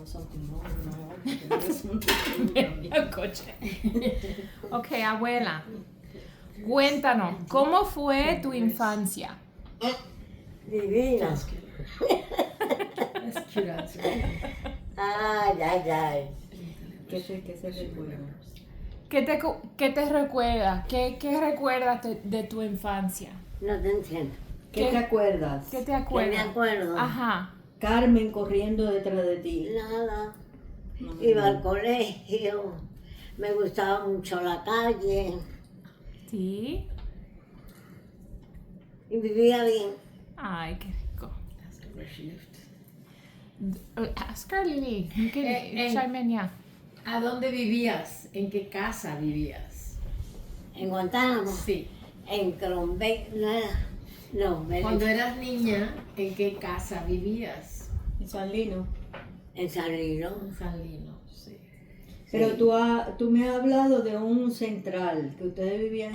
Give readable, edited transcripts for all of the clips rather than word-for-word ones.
something wrong with my heart. El coche. Ok, abuela. Cuéntanos, ¿cómo fue tu infancia? Divina. That's cute answer. Ay, ay, ay. ¿Qué se recuerda? ¿Qué te recuerda? ¿Qué recuerdas de tu infancia? No te entiendo. ¿Qué te acuerdas? ¿Qué te ¿Qué me acuerdas? acuerdo? Ajá. Carmen corriendo detrás de ti. Nada. No, Iba al colegio. Me gustaba mucho la calle. Sí. Y vivía bien. Ay, qué rico. Ask her where she lived. Ask her, Lili. You can chime in, yeah. ¿A dónde vivías? ¿En qué casa vivías? En Guantánamo. Sí. En Crombay. No era. No, Cuando eras niña, ¿en qué casa vivías? En San Lino. en San Lino. En San Lino, sí. Pero tú me has hablado de un central, que ustedes vivían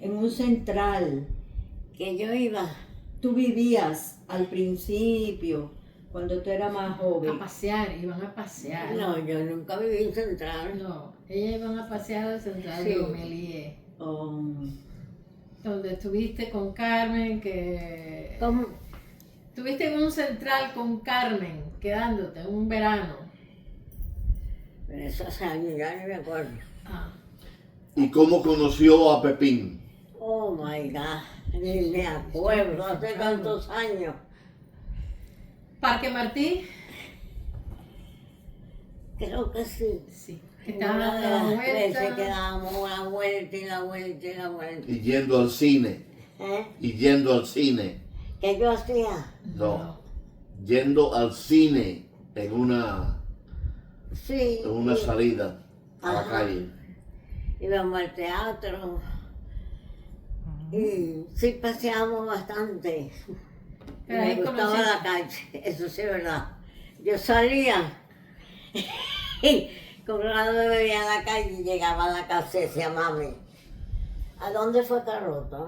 en un central. Que yo iba. Tú vivías al principio, cuando tú eras más A joven. pasear, iban a pasear. No, yo nunca viví en Central. No, ellas iban a pasear al central Sí. de Omelie, Um, donde estuviste con Carmen, que... ¿Cómo? Estuviste en un central con Carmen, quedándote en un verano. Pero esos años ya no me acuerdo. Ah, ¿Y cómo conoció a Pepín? Oh my God, ni me acuerdo, hace tantos años. Parque Martí, Creo que sí. sí. Una Estaban de dando la las veces que vuelta. dábamos una vuelta y la vuelta y la vuelta. Y yendo al cine. ¿Eh? Y yendo al cine. ¿Qué yo hacía? No. Yendo al cine en una Sí. salida a la Ajá. calle. Íbamos al teatro. Y sí paseábamos bastante. Pero Me ahí gustaba conociste- la calle, eso sí es verdad. Yo salía y cuando me veía en la calle y llegaba a la casa y decía, mami, ¿a dónde fue Carlota?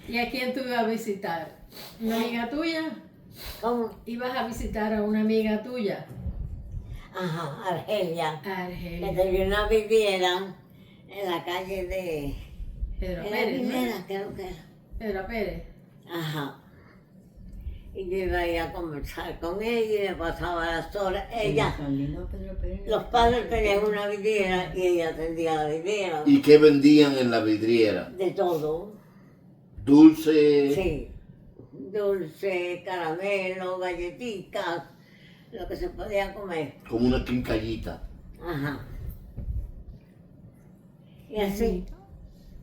¿Y a quién tú ibas a visitar? ¿Una amiga tuya? ¿Cómo? ¿Ibas a visitar a una amiga tuya? Ajá, Argelia. Que Argelia. tenía una vidriera en la calle de... Pedro Era Pérez, ¿no? vidriera, creo que era. Pedro Pérez. Ajá. Y yo iba a ir a conversar con ella y me pasaba las horas. Ella, San Lino, Pedro Pérez. los padres tenían una vidriera y ella atendía la vidriera. ¿Y qué vendían en la vidriera? De todo. Dulce. Sí. Dulce, caramelo, galletitas, lo que se podía comer. Como una quincallita. Ajá. Y así.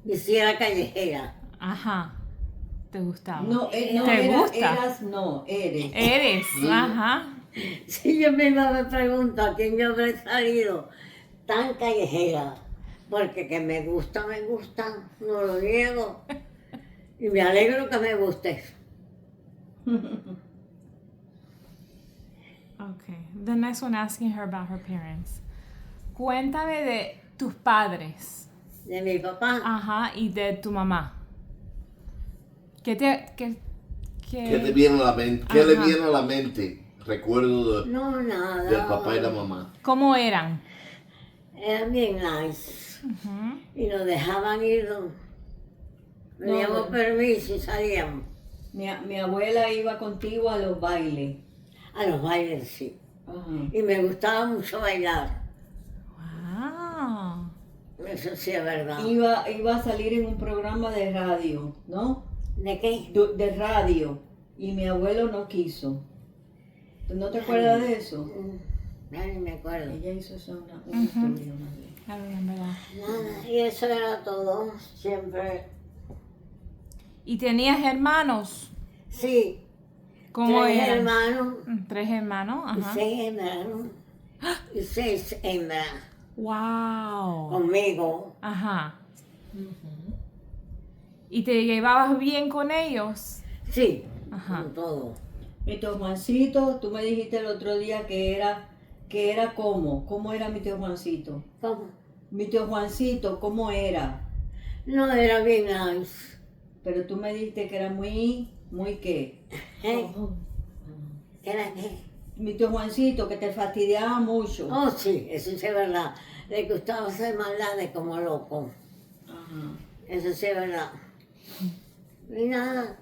Y si era callejera. Ajá. ¿Te gustaba? No, no ¿Te gusta? Eres. Eres, ajá. Si yo misma me pregunto a quién yo habré salido tan callejera. Porque que me gusta, no lo niego. Y me alegro que me guste. Okay. The next one asking her about her parents. Cuéntame de tus padres. De mi papá. Ajá, y de tu mamá. ¿Qué te ¿Qué te viene a la mente? ¿Qué le Ajá. viene a la mente? Recuerdo No, nada. del papá y la mamá. cómo eran? Eran bien nice. Ujú. Y nos dejaban ir. Teníamos permiso y salíamos. Mi abuela iba contigo a los bailes. A los bailes, sí. Ajá. Y me gustaba mucho bailar. Wow. Eso sí es verdad. Iba a salir en un programa de radio, ¿no? ¿De qué? De radio. Y mi abuelo no quiso. ¿Tú no te acuerdas de eso? Ya ni me acuerdo. Ella hizo eso una historia una vez. I remember that. Nada, y eso era todo. Siempre. ¿Y tenías hermanos? Sí. ¿Cómo Tres eran? hermanos. 3 hermanos, Y ajá. 6 hermanos. Y 6 hembras. Wow. Conmigo. Ajá. ¿Y te llevabas bien con ellos? Sí. Ajá. Con todo. Mi tío Juancito, tú me dijiste el otro día que era ¿cómo era mi tío Juancito? ¿Cómo? Mi tío Juancito, ¿cómo era? No era bien nice. Pero tú me dijiste que era muy ¿qué? ¿Eh? ¿Era qué? mi tío Juancito, que te fastidiaba mucho. Oh, sí, eso sí es verdad. Le gustaba hacer maldades como loco. Ajá. Eso sí es verdad. Y nada.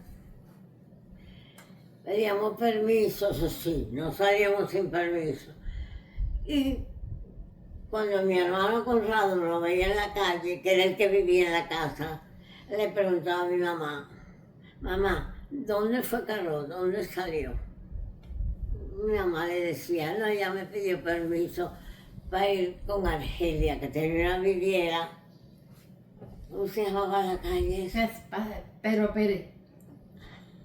Pedíamos permiso, eso sí, no salíamos sin permiso. Y cuando mi hermano Conrado lo veía en la calle, que era el que vivía en la casa, le preguntaba a mi mamá, mamá, ¿dónde fue Carlos? ¿Dónde salió? Mi mamá le decía, no, ella me pidió permiso para ir con Argelia, que tenía una viviera. ¿Cómo se llamaba la calle? Pedro Pérez.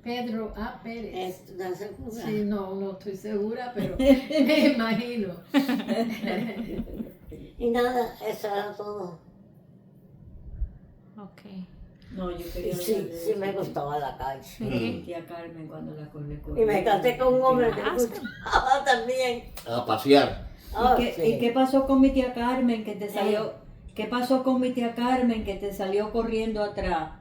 Pedro A. Pérez. ¿Estás segura? Sí, no estoy segura, pero me imagino. Y nada, eso era todo. Ok. No, yo Y quería sí, hablar de sí eso. me gustaba la calle. Mi tía Carmen cuando la corre. Y me casé con un hombre que me gustaba también. A pasear. Oh, ¿Y qué, sí. y qué pasó con mi tía Carmen que te salió? ¿Qué pasó con mi tía Carmen que te salió corriendo atrás?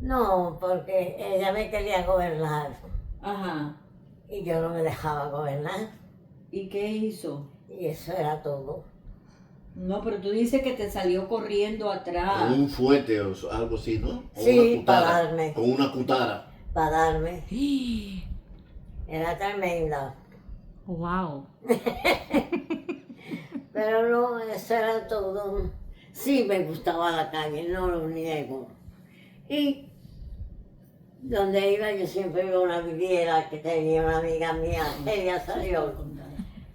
No, porque ella me quería gobernar Ajá. y yo no me dejaba gobernar. ¿Y qué hizo? Y eso era todo. No, pero tú dices que te salió corriendo atrás. Con un fuete o algo así, ¿no? O Sí, una para cutara. darme. Con una cutara. Para darme. Era tremenda. Wow. Pero no, eso era todo. Sí me gustaba la calle, no lo niego. Y donde iba yo siempre iba a una viviera que tenía una amiga mía, ella salió.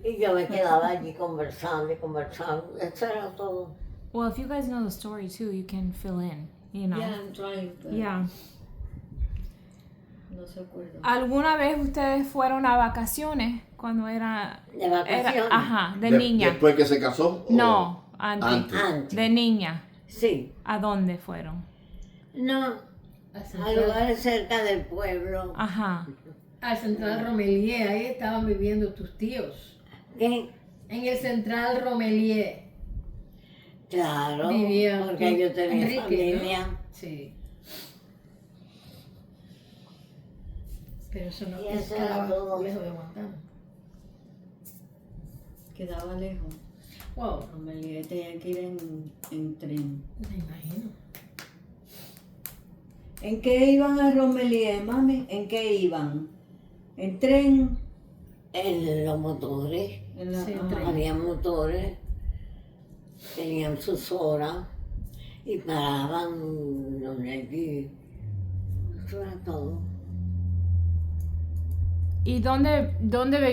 Y yo me quedaba allí conversando y conversando. Eso era todo. Well, if you guys know the story too, you can fill in, you know. Yeah, I'm trying, pero Yeah. no se acuerda. ¿Alguna vez ustedes fueron a vacaciones cuando era... De vacaciones. Ajá, de De- niña? ¿Después que se casó? o No, antes. Antes. Antes. De niña. Sí. ¿A dónde fueron? No, a lugares cerca del pueblo. Ajá. Al Central Romelier, ahí estaban viviendo tus tíos. ¿Qué? En el Central Romelier. Claro, Vivía porque tu yo tenía Enrique, familia. ¿no? Sí. Pero eso no Y eso era quedaba todo. lejos de Guantánamo. Quedaba lejos. Wow, Romelía tenía que ir en tren. me imagino. ¿En qué iban a Romelía, mami? ¿En qué iban? ¿En tren? En los motores, En la, Sí, en ajá. tren. había motores, tenían sus horas y paraban donde allí. Eso era todo. ¿Y dónde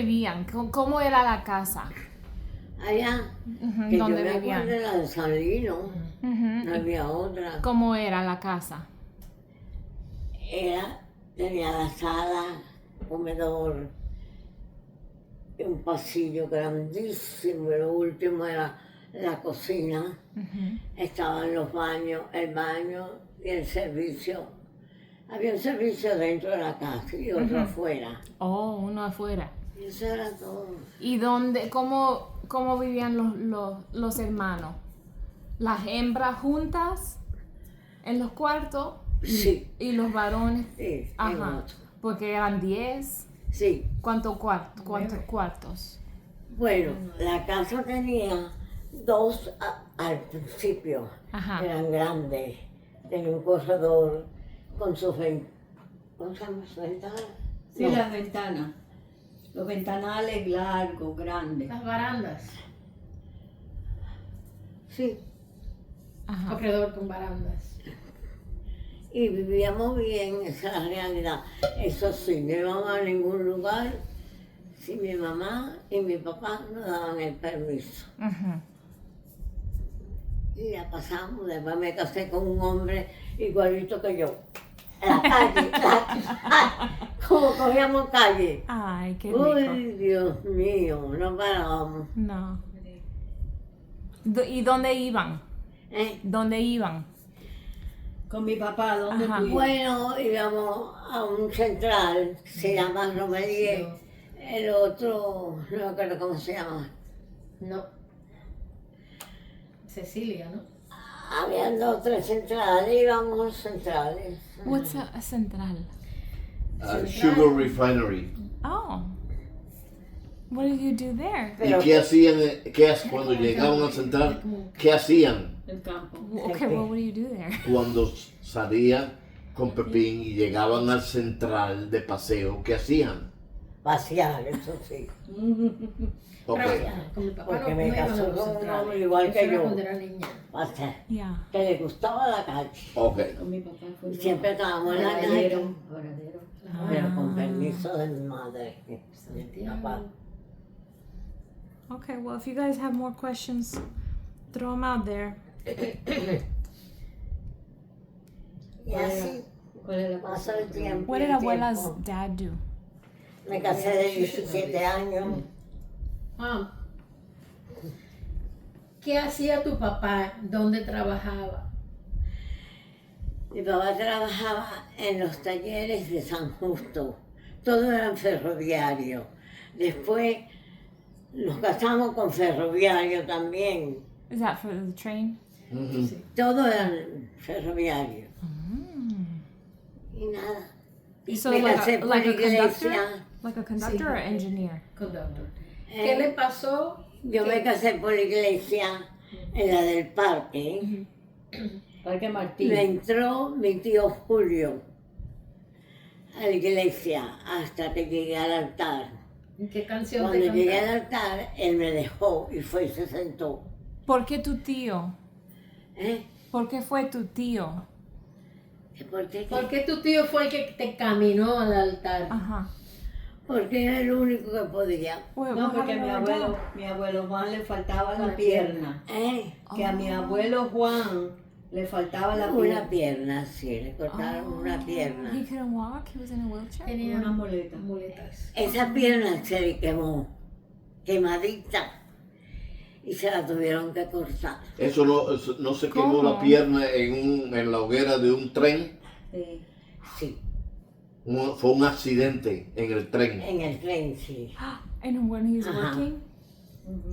vivían? ¿Cómo era la casa? Allá, Ujú, que yo ¿dónde me vivían? acuerdo era de San Lino, Ujú. no había otra. ¿Cómo era la casa? Tenía la sala, comedor, y un pasillo grandísimo, y lo último era la cocina, Ujú. estaban los baños, el baño y el servicio. Había un servicio dentro de la casa y otro afuera. Oh, uno afuera. Y eso era todo. ¿Y cómo vivían los hermanos? ¿Las hembras juntas en los cuartos? Sí, ¿Y los varones? sí, en Ajá. otro. Porque eran 10. Sí, ¿Cuántos cuartos? bueno, la casa tenía dos al principio, Ajá. eran grandes, tenía un corredor con sus ¿cómo se llama su ventana? Sí, No, las ventanas. Los ventanales largos, grandes. Las barandas. sí, Ajá. Corredor con barandas. y vivíamos bien, esa es la realidad. Eso sí, no íbamos a ningún lugar si mi mamá y mi papá no daban el permiso. Ujú. Y la pasamos, después me casé con un hombre igualito que yo. En la calle, como cogíamos calle. Ay, qué rico. Uy, Dios mío, no parábamos. No. ¿Y dónde iban? ¿Eh? ¿Dónde iban? Con mi papá, ¿dónde Ajá. tú ibas? Bueno, íbamos a un central, se llama Romelier. El otro, no me acuerdo cómo se llama. No. Cecilia, ¿no? Habían 2 o 3 centrales, íbamos centrales. What's a central? Sugar Refinery. Oh. What did you do there? Pero ¿Y qué hacían cuando llegaban al central? ¿Qué hacían El campo. Okay, what would you do there? cuando salían con Pepín y llegaban al central de paseo? ¿Qué hacían? pasear, eso sí. Ok. Con mi papá Porque no me iban a casó los con un centrales. hombre igual que Eso era yo. cuando era niña. Pasear. Yeah. Que le gustaba la calle. Ok. Con mi papá fue. Y siempre estábamos en la calle. Paradero, paradero. Pero con permiso de mi madre, de mi papá. Okay, well, if you guys have more questions, throw them out there. Y así ¿Cuál es la pasó cosa? el tiempo. What did el abuela's tiempo. dad do? Me casé de 17 años. Mam, ¿qué hacía tu papá? ¿Dónde trabajaba? Mi papá trabajaba en los talleres de San Justo. Todos eran ferroviarios. Después nos casamos con ferroviario también. Is that for the train? Ujú. Todos eran ferroviarios. Y nada. Y So me like casé a, por like a iglesia. conductor? Like a conductor or engineer? Conductor. Eh, ¿Qué le pasó? Yo me casé por iglesia en la del parque. Parque Martín. Me entró mi tío Julio a la iglesia hasta que llegué al altar. ¿En qué canción Cuando te llegué al cantaba? altar, él me dejó y fue y se sentó. ¿Por qué tu tío? ¿Eh? ¿Por qué fue tu tío? ¿Por qué? ¿Por qué tu tío fue el que te caminó al altar? Ajá. Porque era el único que podía. Wait, No, what porque happened to my dad? mi abuelo Juan le faltaba la La pierna. Que a mi Oh. abuelo Juan le faltaba la Una pierna. pierna, sí, le cortaron una He pierna. couldn't walk? He was in a wheelchair? Tenía Una muleta. muletas. Esa pierna se le quemó, quemadita, y se la tuvieron que cortar. Eso no se quemó ¿Cómo? la pierna en la hoguera de un tren. Sí. Sí, Fue un accidente en el tren. en el tren, sí. And when he's Ajá. working?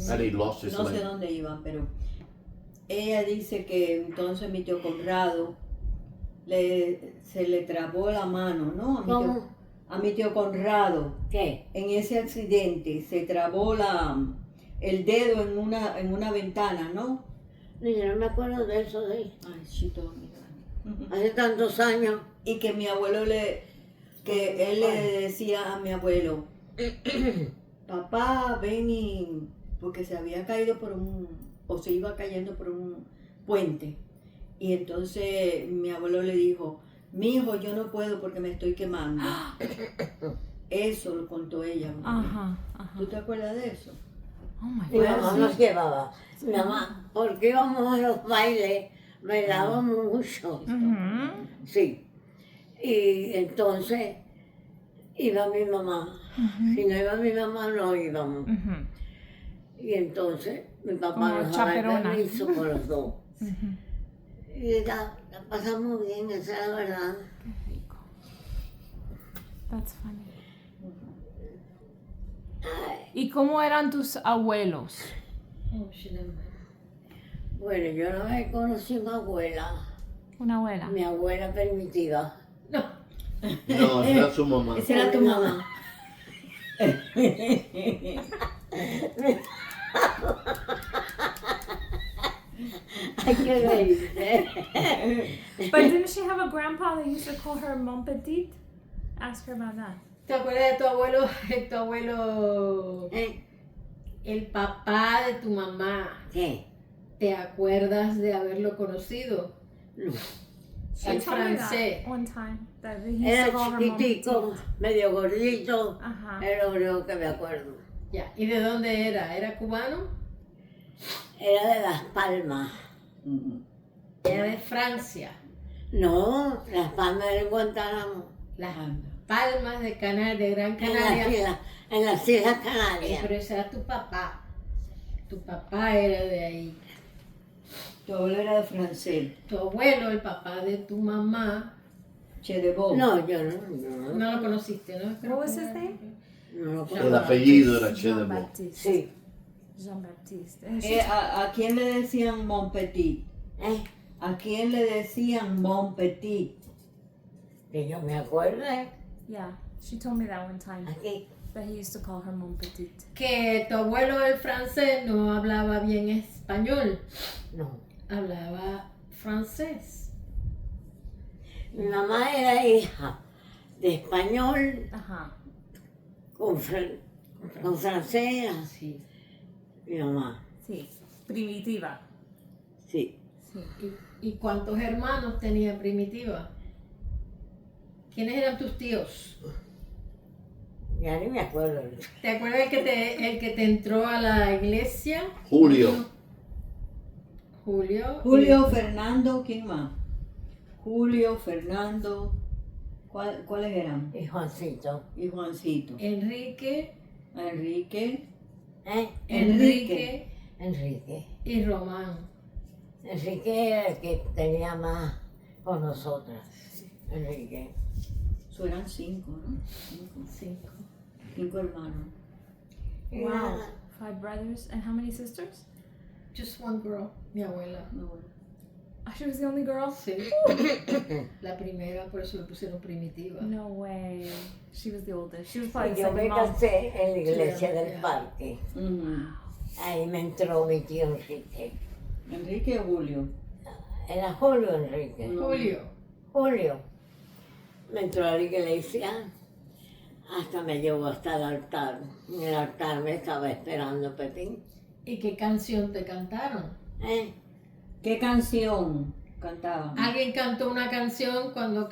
And he lost his No sé leg. dónde iban, pero ella dice que entonces mi tío Conrado se le trabó la mano, ¿no? ¿Cómo? A mi tío Conrado, ¿Qué? en ese accidente, se trabó el dedo en una ventana, ¿no? No, yo no me acuerdo de eso, Ay, chito, hace tantos años. Y que mi abuelo que él le decía a mi abuelo, papá, ven y, porque se había caído o se iba cayendo por un puente. Y entonces mi abuelo le dijo, mi hijo, yo no puedo porque me estoy quemando. Eso lo contó ella. Ajá, ajá. ¿Tú te acuerdas de eso? Oh my Mi God. mamá nos llevaba. Mi mamá, porque íbamos a los bailes, bailábamos mucho. Mhm. Sí. Y entonces iba mi mamá. Si no iba mi mamá, no íbamos. Mhm. Y entonces mi papá Como nos daba el chaperona. permiso con los dos. Mhm. Y la pasamos bien, esa es la verdad. Qué rico. That's funny. ¿Y cómo eran tus abuelos? Oh, shit, never mind. Bueno, yo no he conocido una abuela, Una abuela. mi abuela permitida. No, No, esa era su mamá. Esa era tu mamá. Ay, qué reírse. But didn't she have a grandpa that used to call her Mon Petit? Ask her about that. ¿te acuerdas de tu abuelo? Tu abuelo, ¿Eh? el papá de tu mamá. ¿Qué? ¿Te acuerdas de haberlo conocido? No. She El told me francés. that one time. That he used Era to call her Mon chiquitico, Petit. medio gordito, Ajá. es lo único que me acuerdo. Ya, ¿y de dónde era? ¿Era cubano? Era de Las Palmas. Era de Francia. No, Las Palmas de Guantánamo. Las Palmas de Canarias, de Gran En Canaria. las Islas Pero Canarias. ese era tu papá. Tu papá era de ahí. Tu abuelo era de francés, Tu abuelo, el papá de tu mamá, Che de Bo. No, yo no, no lo conociste, ¿no? What was his name? no lo El conozco. apellido era Che de Jean Bo. Baptiste. Sí. Jean Baptiste. And she- ¿A quién le decían Mon Petit? ¿Eh? ¿A quién le decían Mon Petit? Que yo me acuerde. yeah, she told me that one time. Aquí. That he used to call her Mon Petite. Que tu abuelo, el francés, no hablaba bien español, No. hablaba francés. Mi mamá era hija de español Ajá. con francés. Sí. Mi mamá, Sí. Primitiva. sí. Sí. ¿Y cuántos hermanos tenía Primitiva? ¿Quiénes eran tus tíos? Ya ni me acuerdo. ¿Te acuerdas el que te entró a la iglesia? Julio. Julio. Julio, Fernando, ¿quién más? Julio, Fernando, ¿cuáles eran? Y Juancito. Y Juancito. Enrique. Enrique. Enrique. Enrique. Y Román. Enrique era el que tenía más con nosotras. Enrique. Eso eran 5, ¿no? 5 hermanos. Wow. 5 brothers. And how many sisters? Just one girl. Mi abuela. No, bueno. Oh, she was the only girl? Sí. La primera, por eso le pusieron Primitiva. No way. She was the oldest. She was probably the Yo me second mom. casé en la iglesia Sí, del ya. parque. Ujú. Ahí me entró mi tío Enrique. Enrique o Julio. Era Julio Enrique. Julio. Julio. Me entró a la iglesia, hasta me llevó hasta el altar. En el altar me estaba esperando Pepín. ¿Y qué canción te cantaron? ¿Eh? ¿Qué canción cantaban? ¿Alguien cantó una canción cuando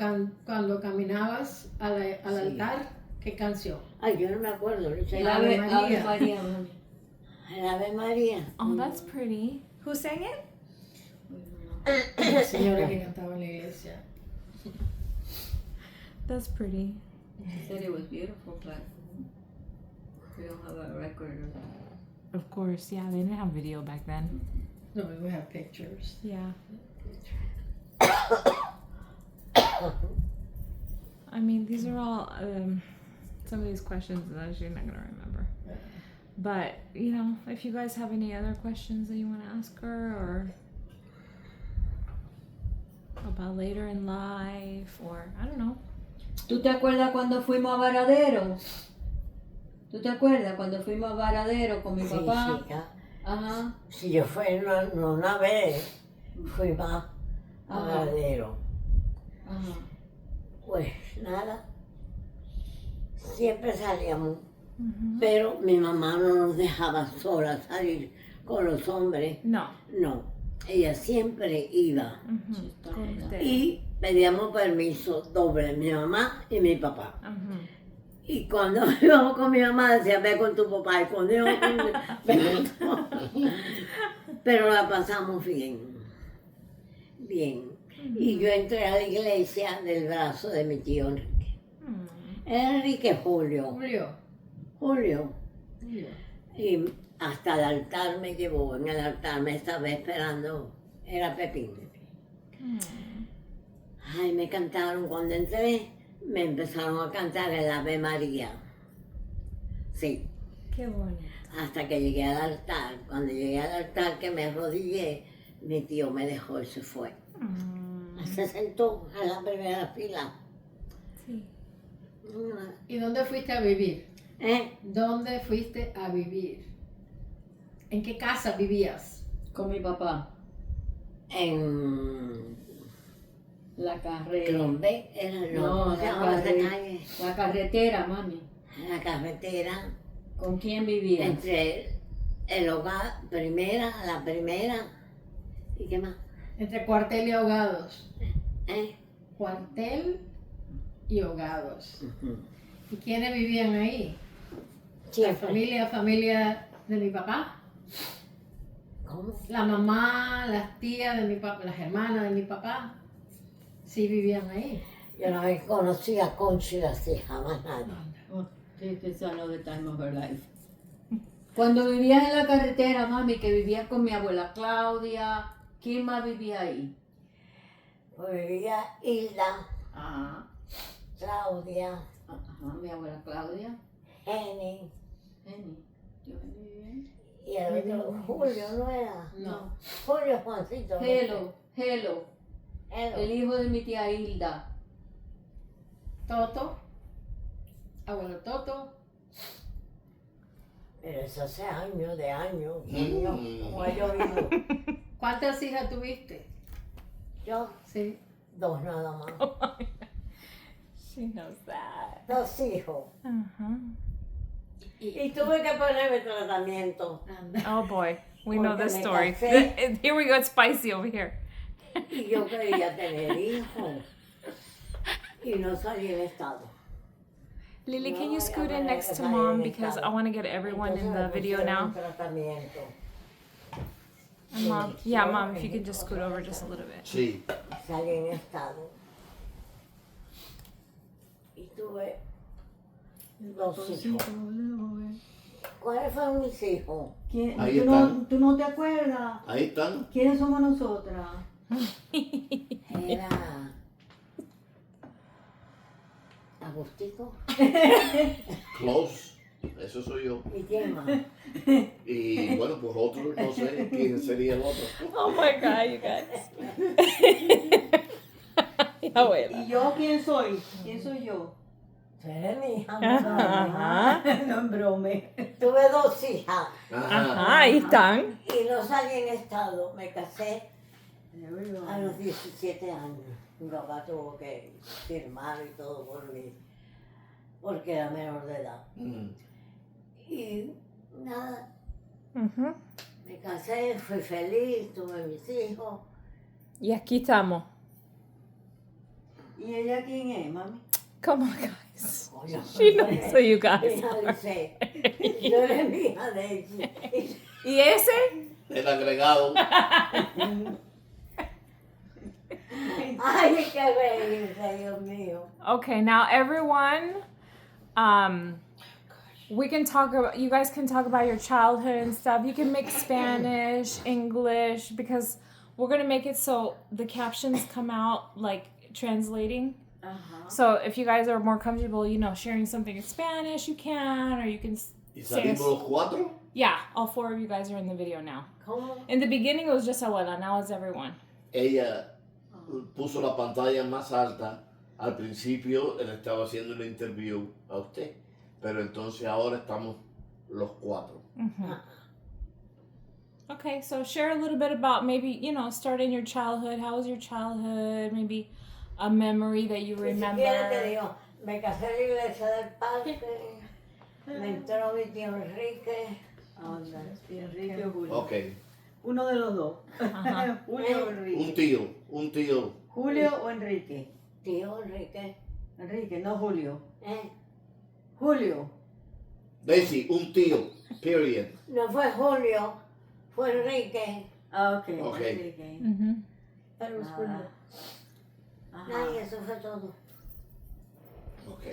caminabas al Sí. altar? ¿Qué canción? Ay, yo no me acuerdo. El Ave Ave María. María, mami. El Ave María. Oh, that's pretty. Who sang it? La señora que cantaba en la iglesia. That's pretty. She said it was beautiful, but we don't have a record of that. Of course, yeah, they didn't have video back then. No, we have pictures. Yeah. I mean, these are all some of these questions that you're not gonna remember. But you know, if you guys have any other questions that you want to ask her, or about later in life, or I don't know. ¿Tú te acuerdas cuando fuimos a Varadero? ¿Tú te acuerdas cuando fuimos a Varadero con mi Sí, papá? chica. Ajá. Si yo fui no una vez, fui más a Ajá. Varadero. Ajá. Pues nada, siempre salíamos, Mhm. pero mi mamá no nos dejaba sola salir con los hombres. No. No, ella siempre iba. Mhm. Sí, está Con bien. usted. Y pedíamos permiso doble, mi mamá y mi papá. Mhm. Y cuando íbamos con mi mamá decía, ve con tu papá, y cuando íbamos con mi ve con tu... Pero la pasamos bien, bien. Y yo entré a la iglesia del brazo de mi tío Enrique. Mm. Enrique Julio, Julio. Julio. Julio. Y hasta el altar me llevó, en el altar me estaba esperando, era Pepín. Mm. Ay, me cantaron cuando entré, me empezaron a cantar el Ave María. Sí, Qué bonito. hasta que llegué al altar. Cuando llegué al altar que me arrodillé, mi tío me dejó y se fue. Mm. Se sentó en la primera fila. Sí. ¿Y dónde fuiste a vivir? ¿Eh? ¿Dónde fuiste a vivir? ¿En qué casa vivías? Con mi papá. En La carretera. Clombé, era No, ¿cómo se llama esa carre- calle? La carretera, mami. En la carretera, ¿Con quién vivía? entre el hogar, la primera, ¿y qué más? Entre Cuartel y Ahogados. ¿Eh? Cuartel y Ahogados. Ujú. ¿Y quiénes vivían ahí? La Siempre. familia de mi papá. ¿Cómo? La mamá, las tías de mi papá, las hermanas de mi papá. Sí vivían ahí. Yo no conocía a Conchi y las hijas, más nadie. Oh, this is another time of her life. Cuando vivías en la carretera, mami, que vivías con mi abuela Claudia, ¿quién más vivía ahí? Pues vivía Hilda, Ajá. Claudia, Ajá, mi abuela Claudia. Jenny Jenny. ¿Yo vivía ahí? y el otro, Julio, ¿no era? No. Julio Juancito. ¿no? Hello, Hello. Hello. El hijo de mi tía Hilda. Toto. Abuelo Toto. Pero eso hace años, como ha Mm. llovido. ¿Cuántas hijas tuviste? Yo, Sí. 2 nada más. She knows that. 2 hijos. Uh-huh. Y tuve que ponerme tratamiento. Anda. Oh boy, we know Porque this me story. casé. Here we go, it's spicy over here. Y yo quería tener hijos. Y no salí en estado. Lily, can No, you ya scoot in me next to salí mom en because estado. I want to get everyone in Entonces the me video pusieron now. Tratamiento. And mom, yeah, mom, if you can just scoot over just a little bit. Sí. Salí en estado. Y tuve 2 hijos. ¿Cuáles fueron mis hijos? Ahí ¿Tú, están. ¿Tú no te acuerdas? Ahí están. ¿Quiénes somos nosotras? Era Agustico. Close. Eso soy yo. ¿Y quién más? Y bueno, pues otro, no sé quién sería el otro. Oh my God, you guys. Ya, abuela. ¿Y yo quién soy? ¿Quién soy yo? Tú eres mi hija. Ajá. No brome. Tuve 2 hijas Ajá, ahí están. y no salí en estado. Me casé a los 17 años. Mi papá tuvo que firmar y todo por mí, porque era menor de edad. Mm. Y nada, Ujú. me casé, fui feliz, tuve mis hijos. Y aquí estamos. ¿Y ella quién es, mami? Come on, guys. Coño, She knows you mi guys. hija dice, yo eres mi hija de ella. ¿Y ese? El agregado. Ay, qué reírse, Dios mío. Okay, now everyone, we can talk about, you guys can talk about your childhood and stuff. You can mix Spanish, English, because we're going to make it so the captions come out like translating. Ajá. So if you guys are more comfortable, you know, sharing something in Spanish, you can, or you can, ¿Y salimos los 4? yeah, all 4 of you guys are in the video now. ¿Cómo? In the beginning, it was just Abuela, now it's everyone. Ella puso la pantalla más alta. Al principio él estaba haciendo una interview a usted, pero entonces ahora estamos los 4. Mm-hmm. Okay, so share a little bit about maybe, you know, start in your childhood. How was your childhood? Maybe a memory that you Ni siquiera te remember. digo, me casé en la iglesia del parque, me entró mi tío Enrique. Anda, Enrique o Julio. Ok, Uno de los dos. Ajá. Julio o un Enrique. tío. Julio o Enrique. Tío Enrique. Enrique, no Julio. ¿Eh? Julio. Daisy, un tío, period. No fue Julio, fue Enrique. Ah, ok. Ok. Enrique. Mm-hmm. Pero es Julio. Ajá. Ay, eso fue todo. Ok.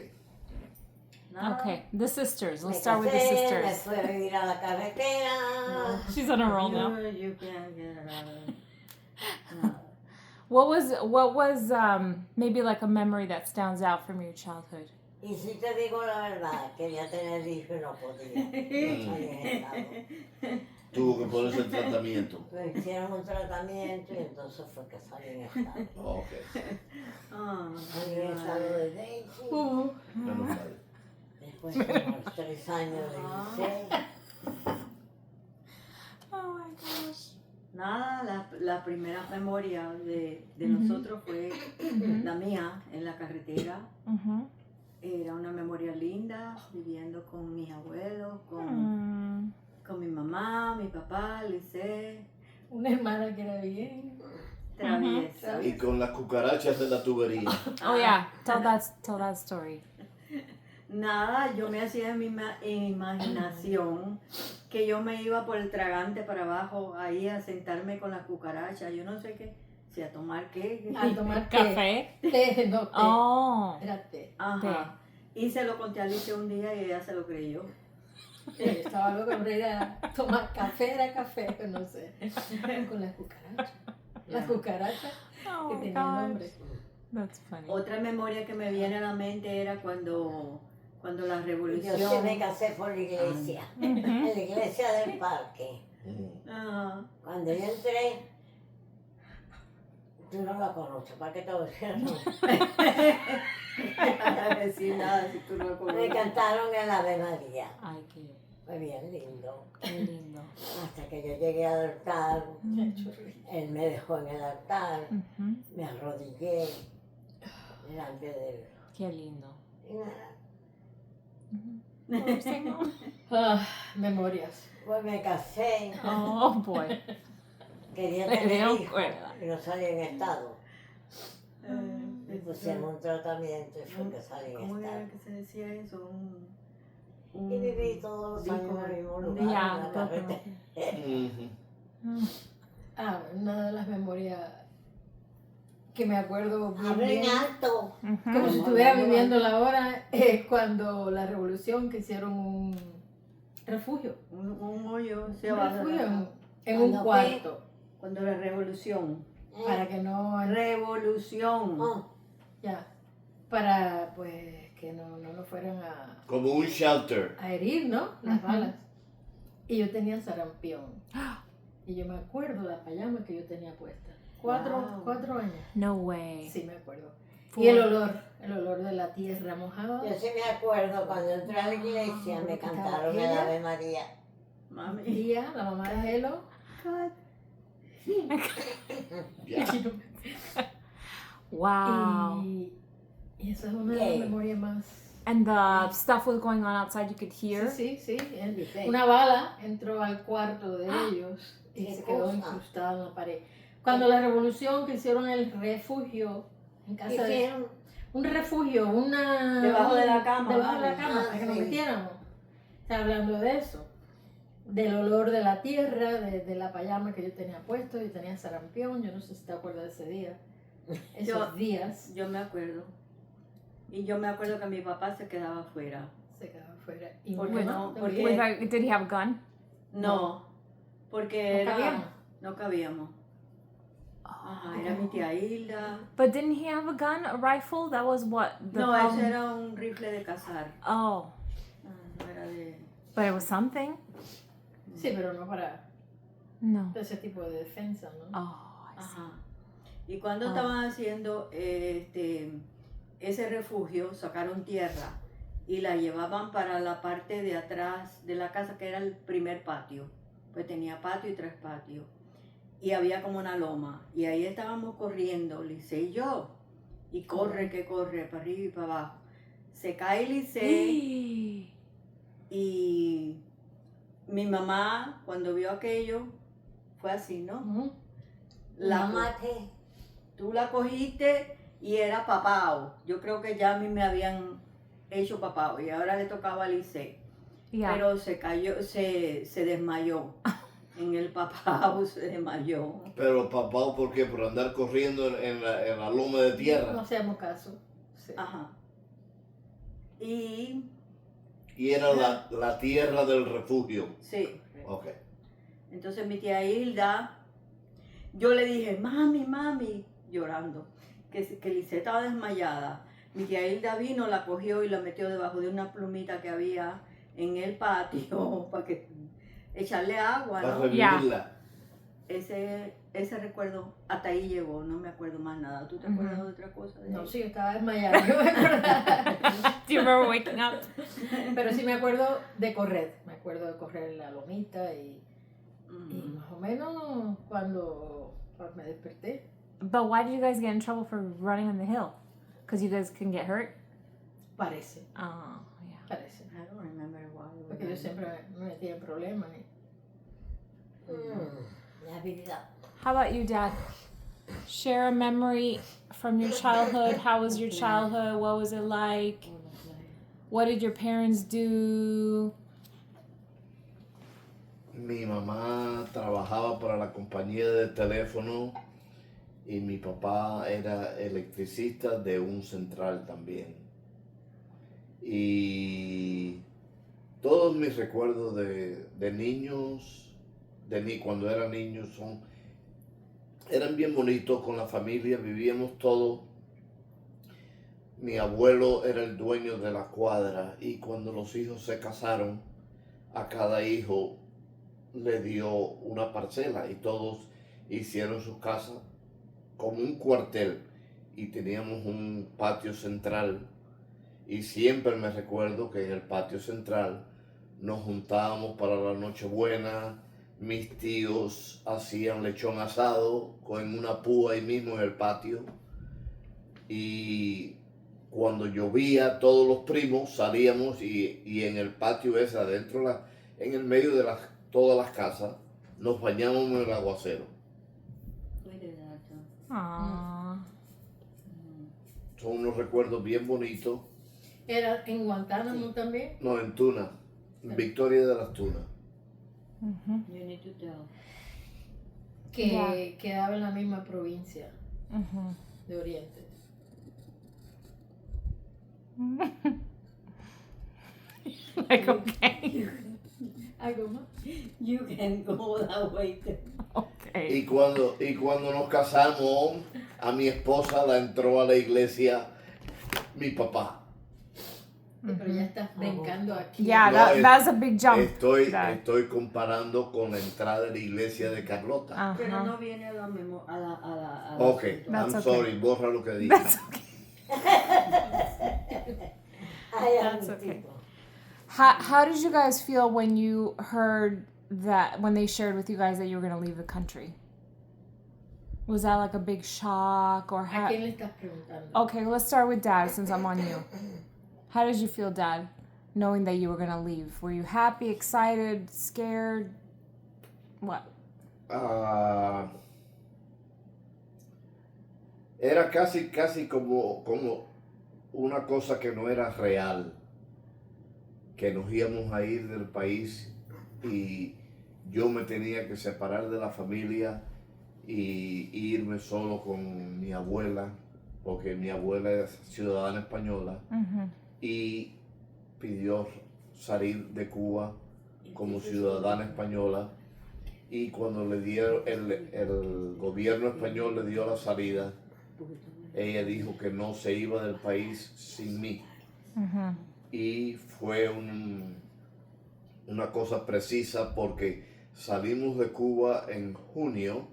Nada. Okay, the sisters. Let's Me start with the casé, me sisters. fui a vivir a la carretera. She's on a roll now. You can't get it out of it. No. What was maybe like a memory that stands out from your childhood? Y si te digo la verdad, quería tener hijos y no podía. No salí en estado. Tuvo que ponerse el tratamiento. Me hicieron un tratamiento y entonces fue que salí en estado. Ok, Ah, Salí en estado de Daisy. menos mal. Después de los 3 años de liceo. Oh my gosh. Nada, la primera memoria de nosotros fue la mía en la carretera. Mm-hmm. Era una memoria linda, viviendo con mis abuelos, con mi mamá, mi papá, Lice, Una hermana que era bien. traviesa. Y con las cucarachas de la tubería. Oh yeah, tell that story. Nada, yo me hacía en mi imaginación que yo me iba por el tragante para abajo, ahí a sentarme con la cucaracha, yo no sé qué, si a tomar qué. A tomar té. Café. Té, no té. Oh. Era té. Ajá. Y se lo conté a Alicia un día y ella se lo creyó. Estaba loco, pero era tomar café, era café, pero no sé. Con las cucarachas. Las cucarachas Oh que my tenían gosh. nombre. That's funny. Otra memoria que me viene a la mente era cuando la Yo revolución. sí me casé por la iglesia, en la iglesia del parque. Mm. Ajá. Cuando yo entré, tú no la conoces, ¿para qué te voy a decir? No. No decir nada si tú no lo Me conoces. cantaron el Ave María. Ay, qué. Fue bien lindo. Qué lindo. Hasta que yo llegué al altar, Qué churrito. él me dejó en el altar, Ujú. me arrodillé delante de él. Qué lindo. Y nada, Oh, sí, no. Memorias. pues me casé, Oh, boy. quería Le tener dieron hijos cuerda. y no salí en estado. Me Eh, pusieron un tratamiento y fue que salí en ¿Cómo era estado. que se decía eso? Y viví todos los años en el mismo lugar, en Yeah, la carretera. Ujú. Una de las memorias que me acuerdo bien, Hablen bien, alto. como si estuviera viviendo la hora, es cuando la revolución que hicieron un refugio. Un hoyo se Un va refugio en un Cuando cuarto. cuando la revolución. Para que no, Revolución. Oh, ya, para pues que no nos fueran Como un shelter. a herir, ¿no? Las Ujú. balas. Y yo tenía sarampión. Y yo me acuerdo la pijama que yo tenía puesta. Wow. 4 años. No way. Sí, me acuerdo. Full. Y el olor de la tierra mojada. yo sí me acuerdo cuando entré a la iglesia me cantaron el ¿Ella? Ave María. Mami. Tía, la mamá de Gelo. Ya. Wow. Y esa es una de ¿Qué? las memorias más. And the stuff was going on outside, you could hear. Sí, sí, sí. Sí. Una bala entró al cuarto de ellos y Qué se quedó cosa. incrustada en la pared. Cuando la revolución que hicieron el refugio en casa de... Hicieron Un refugio, una... Debajo de la cama, Debajo de la vale. cama, Ah, para que nos sí. metiéramos. Está hablando de eso. Del olor de la tierra, de la pijama que yo tenía puesto. Yo tenía sarampión, yo no sé si te acuerdas de ese día. Esos Yo- días Yo me acuerdo. Y yo me acuerdo que mi papá se quedaba afuera. se quedaba afuera. Y ¿Por mi qué mamá no? también. Porque- Did he have a gun? No, porque No cabíamos. no cabíamos. Ajá, era mi tía Hilda. But didn't he have a gun, a rifle? That was what the No, problem- ese era un rifle de cazar. Oh, No era de... but it was something. Sí, pero no para No. ese tipo de defensa, ¿no? Oh, I see. Ajá. Y cuando Ah. estaban haciendo ese refugio, sacaron tierra y la llevaban para la parte de atrás de la casa, que era el primer patio. Pues tenía patio y 3 patios. Y había como una loma. Y ahí estábamos corriendo, Lice y yo. Y corre, que corre, para arriba y para abajo. Se cae Lice y mi mamá, cuando vio aquello, fue así, ¿no? Ujú. La, Mamá, ¿qué? Tú la cogiste y era papao. Yo creo que ya a mí me habían hecho papao y ahora le tocaba a Lice. Yeah. Pero se cayó, se desmayó. En el papao se desmayó. Pero papá, ¿por qué? Por andar corriendo en la loma de No tierra. hacemos caso. Sí. Ajá. Y Y era la tierra del refugio. sí. Ok. Entonces mi tía Hilda, yo le dije, mami, llorando, que Lice estaba desmayada. Mi tía Hilda vino, la cogió y la metió debajo de una plumita que había en el patio para que echarle agua, Para ¿no? revivirla. Ese recuerdo hasta ahí llegó, no me acuerdo más nada. ¿Tú te acuerdas de otra cosa? De No, ahí? sí, estaba desmayada. yo me acordaba. Do you remember waking up? Pero sí me acuerdo de correr. Me acuerdo de correr en la lomita y Mm. más o menos cuando me desperté. But why did you guys get in trouble for running on the hill? Because you guys can get hurt? Parece, Oh, yeah. parece. I don't remember why. Porque yo siempre me metía en problemas. La vida. How about you, Dad? Share a memory from your childhood. How was your childhood? What was it like? What did your parents do? Mi mamá trabajaba para la compañía de teléfono y mi papá era electricista de un central también. Y todos mis recuerdos de niños, cuando era niño, eran bien bonitos con la familia, vivíamos todos. Mi abuelo era el dueño de la cuadra y cuando los hijos se casaron, a cada hijo le dio una parcela y todos hicieron sus casas como un cuartel y teníamos un patio central y siempre me recuerdo que en el patio central nos juntábamos para la Nochebuena, mis tíos hacían lechón asado con una púa ahí mismo en el patio y cuando llovía todos los primos salíamos y en el patio ese adentro, en el medio de todas las casas, nos bañábamos en el aguacero. Aww. Son unos recuerdos bien bonitos. ¿Era en Guantánamo también? No, en Tuna, en Victoria de las Tunas. You need to tell. Que Ya. quedaba en la misma provincia Mhm. de Oriente. Like, okay. ¿Algo más? You can go that way too. Okay. Y cuando nos casamos, a mi esposa la entró a la iglesia mi papá. Pero ya estás brincando aquí. Yeah, No, that's a big jump. Dad. Estoy comparando con la entrada de la iglesia de Carlota. Pero Uh-huh. no viene a la Ok, That's I'm okay. sorry, borra lo que dije. That's okay. That's okay. How did you guys feel when you heard that, when they shared with you guys that you were going to leave the country? Was that like a big shock or ¿A how? quién le estás preguntando? Okay, let's start with Dad since I'm on you. How did you feel, Dad, knowing that you were going to leave? Were you happy, excited, scared? What? Era casi como una cosa que no era real, que nos íbamos a ir del país y yo me tenía que separar de la familia y irme solo con mi abuela, porque mi abuela es ciudadana española Mm-hmm. y pidió salir de Cuba como ciudadana española y cuando le dieron el gobierno español le dio la salida, ella dijo que no se iba del país sin mí. Mm-hmm. Y fue una cosa precisa porque salimos de Cuba en junio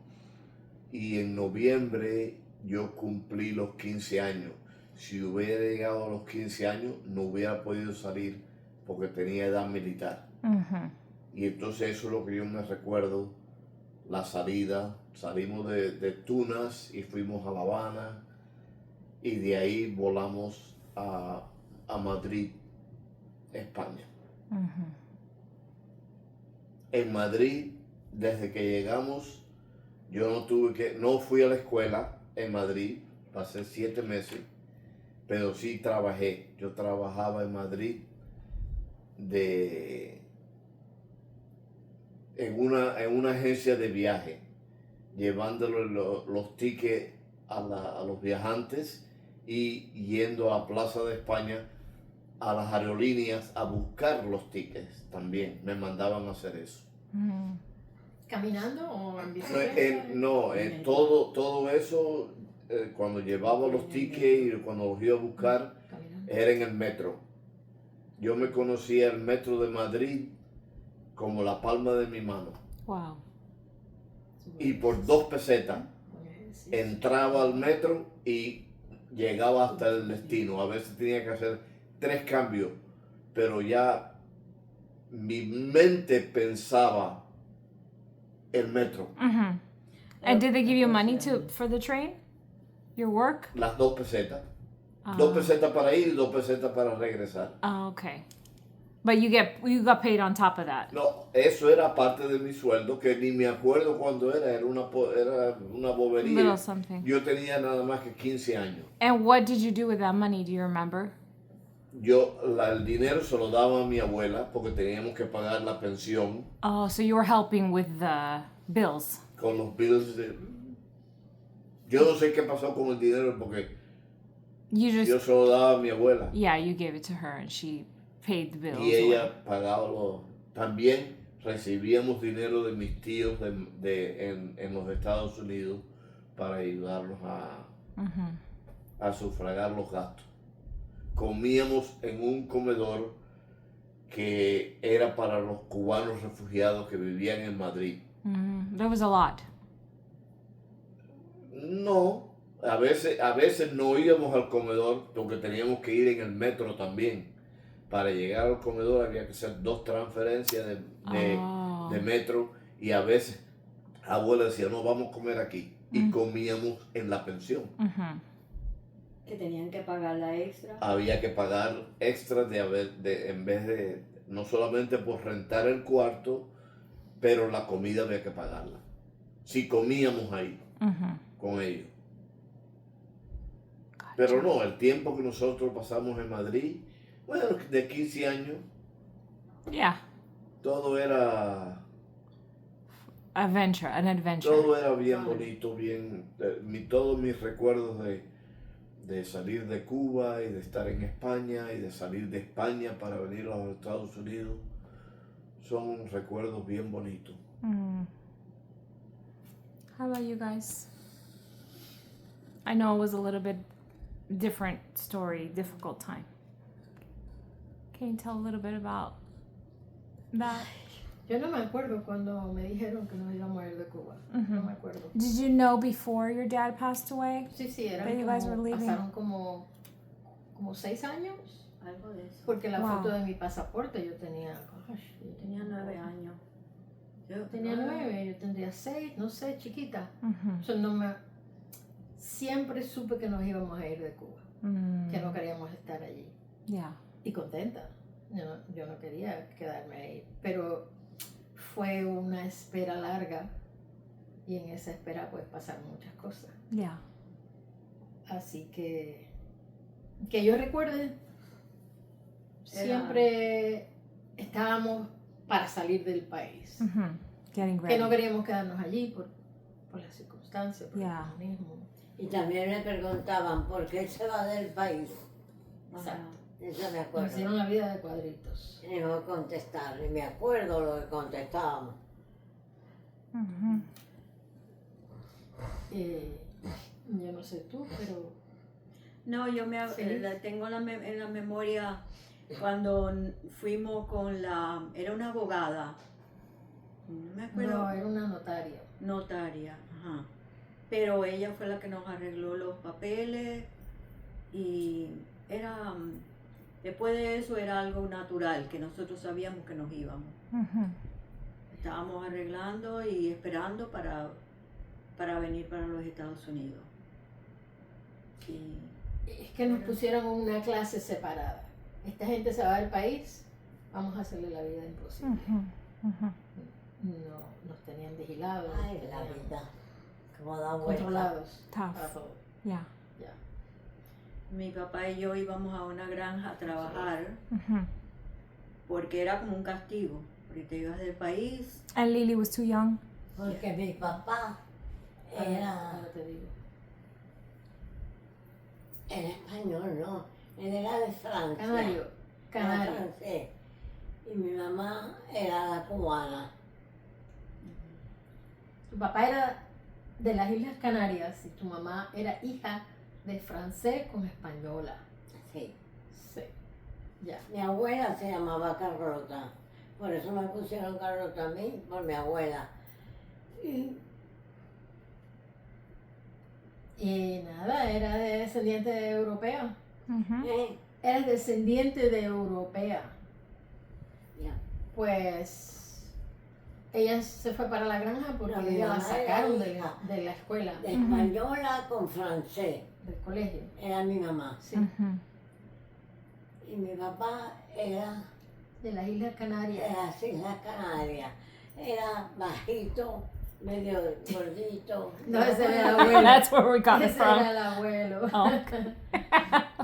y en noviembre yo cumplí los 15 años. Si hubiera llegado a los 15 años no hubiera podido salir porque tenía edad militar. Mm-hmm. Y entonces eso es lo que yo me recuerdo, la salida. Salimos de Tunas y fuimos a La Habana y de ahí volamos a Madrid, España. Mm-hmm. En Madrid, desde que llegamos, yo no fui a la escuela en Madrid, pasé 7 meses, pero sí trabajé. Yo trabajaba en Madrid en una agencia de viaje, llevándole los tickets a los viajantes y yendo a la Plaza de España a las aerolíneas a buscar los tickets también. Me mandaban a hacer eso. Mm-hmm. ¿Caminando o en bicicleta? Todo eso, cuando llevaba los tickets y cuando los iba a buscar, Caminando. era en el metro. Yo me conocía el metro de Madrid como la palma de mi mano. Wow. Y por 2 pesetas Con ejercicio. entraba al metro y llegaba hasta el destino. A veces tenía que hacer 3 cambios, pero ya mi mente pensaba el metro. Mm-hmm. And did they give you money for the train? Your work? Las 2 pesetas. 2 pesetas para ir y 2 pesetas para regresar. Oh, okay. But you got paid on top of that. No, eso era parte de mi sueldo, que ni me acuerdo cuándo era una bobería. Little something. Yo tenía nada más que 15 años. And what did you do with that money? Do you remember? El dinero se lo daba a mi abuela porque teníamos que pagar la pensión Oh, so you were helping with the bills. con los bills. Yo no sé qué pasó con el dinero porque You just yo se lo daba a mi abuela yeah, you gave it to her and she paid the bills. y ella pagaba También recibíamos dinero de mis tíos en los Estados Unidos para ayudarnos Mm-hmm. a sufragar los gastos. Comíamos en un comedor que era para los cubanos refugiados que vivían en Madrid. Mm-hmm. There was a lot. No, a veces no íbamos al comedor porque teníamos que ir en el metro también para llegar al comedor había que hacer 2 transferencias Oh. de metro y a veces abuela decía, no, vamos a comer aquí. Y Mm. comíamos en la pensión. Mhm. Que tenían que pagar la extra. Había que pagar extras en vez de, no solamente por rentar el cuarto, pero la comida había que pagarla. Si comíamos ahí Mhm. con ellos. Pero no, el tiempo que nosotros pasamos en Madrid, bueno, de 15 años, Yeah. todo era An adventure. todo era bien Ah. bonito, bien, todos mis recuerdos de salir de Cuba y de estar en España y de salir de España para venir a los Estados Unidos son recuerdos bien bonitos. Mm. How about you guys? I know it was a little bit different story, difficult time. Can you tell a little bit about that? Yo no me acuerdo cuando me dijeron que nos íbamos a ir de Cuba. No me acuerdo. Did you know before your dad passed away? Sí, eran That you guys were como, leaving? pasaron como 6 años. Algo de eso. Porque la Wow. foto de mi pasaporte yo tenía, Yo tenía 9 años. Yo tenía 9, yo tendría 6, no sé, chiquita. Mhm. O sea, siempre supe que nos íbamos a ir de Cuba, que no queríamos estar allí. Yeah. Y contenta. Yo no quería quedarme ahí, pero fue una espera larga y en esa espera pues pasaron muchas cosas. Yeah. Así que yo recuerde, siempre estábamos para salir del país. Mhm. Getting Que ready. no queríamos quedarnos allí por las circunstancias, por Yeah. el comunismo. Y también le preguntaban por qué se va del país. Exacto. Eso me Nos acuerdo. hicieron la vida de cuadritos. Y no contestar, y me acuerdo lo que contestábamos. Mhm. Yo no sé tú, pero No, yo Sí. tengo en la memoria cuando fuimos con era una abogada, no me acuerdo, no, era una notaria. notaria, ajá. Pero ella fue la que nos arregló los papeles y después de eso era algo natural, que nosotros sabíamos que nos íbamos. Mhm. Estábamos arreglando y esperando para venir para los Estados Unidos. Y Es que nos pusieron una clase separada. Esta gente se va del país, vamos a hacerle la vida imposible. Mhm. Mhm. No, nos tenían vigilados, Ay, nos la tenían vida. Como da vuelta. controlados. Tough. a todo. Yeah. mi papá y yo íbamos a una granja a trabajar Mhm. porque era como un castigo, porque te ibas del país. And Lily was too young. Porque mi papá Ahora te digo. era español, ¿no? Él era de Francia. Canario. Era Canario. francés. Y mi mamá era la cubana. Tu papá era de las Islas Canarias y tu mamá era hija de francés con española. Sí. Sí. Ya. Mi abuela se llamaba Carlota. Por eso me pusieron Carlota a mí, por mi abuela. Y nada, era descendiente de europea. Mhm. Eres descendiente de europea. Ya. Pues ella se fue para la granja porque No, mi ella la mamá era sacaron de hija. la escuela, De española con francés. del colegio. Era mi mamá. Sí, Mhm. Y mi papá era de las Islas de Canarias. las Islas Canarias. Era bajito, medio gordito. No, ese era el abuelo. That's where we got it Ese era from. el abuelo. Oh.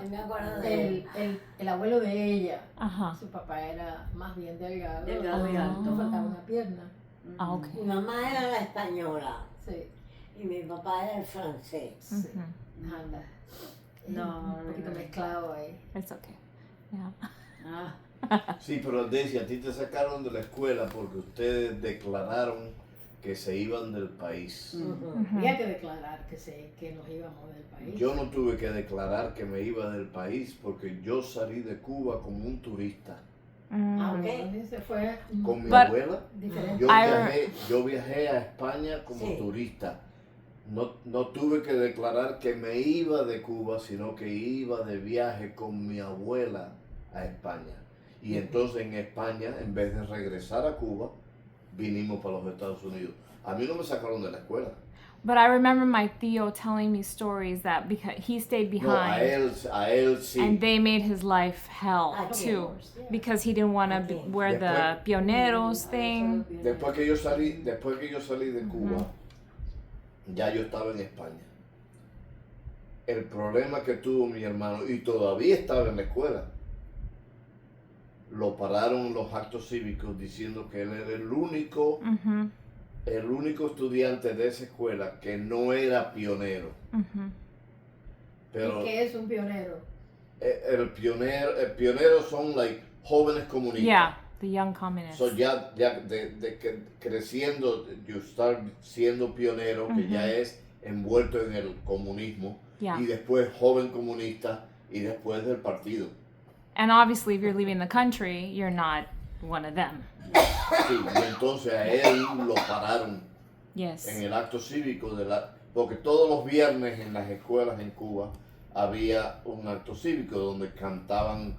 Y me acuerdo de él. El abuelo de ella. Ajá. Su papá era más bien delgado. Delgado y alto. No faltaba una pierna. Ah, ok. Mi mamá era la española Sí, y mi papá era el francés. sí. Mhm. Anda. No, Un poquito no, no. mezclado ahí. It's okay. Yeah. Ah, Sí, pero Daisy, a ti te sacaron de la escuela porque ustedes declararon que se iban del país. Ujú. Había que declarar que nos íbamos del país. Yo no tuve que declarar que me iba del país porque yo salí de Cuba como un turista. Ah, Mm. ok. Entonces se fue Con mi But- abuela, diferente. yo viajé a España como Sí. turista. No tuve que declarar que me iba de Cuba, sino que iba de viaje con mi abuela a España. Y entonces en España, en vez de regresar a Cuba, vinimos para los Estados Unidos. A mí no me sacaron de la escuela. But I remember my Theo telling me stories that because he stayed No, a behind él sí. and they made his life hell Aquí. too because he didn't want to Aquí. wear the pioneros thing. Después que yo salí de Cuba, ya yo estaba en España. El problema que tuvo mi hermano, y todavía estaba en la escuela, lo pararon los actos cívicos diciendo que él era el único estudiante de esa escuela que no era pionero. Pero ¿Y qué es un pionero? el pionero son like jóvenes comunistas. Yeah, the young communists. So ya de que creciendo, you start siendo pionero, que ya es envuelto en el comunismo, Yeah. y después joven comunista, y después del partido. And obviously, if you're leaving the country, you're not one of them. Sí, y entonces a él lo pararon Yes. en el acto cívico porque todos los viernes en las escuelas en Cuba había un acto cívico donde cantaban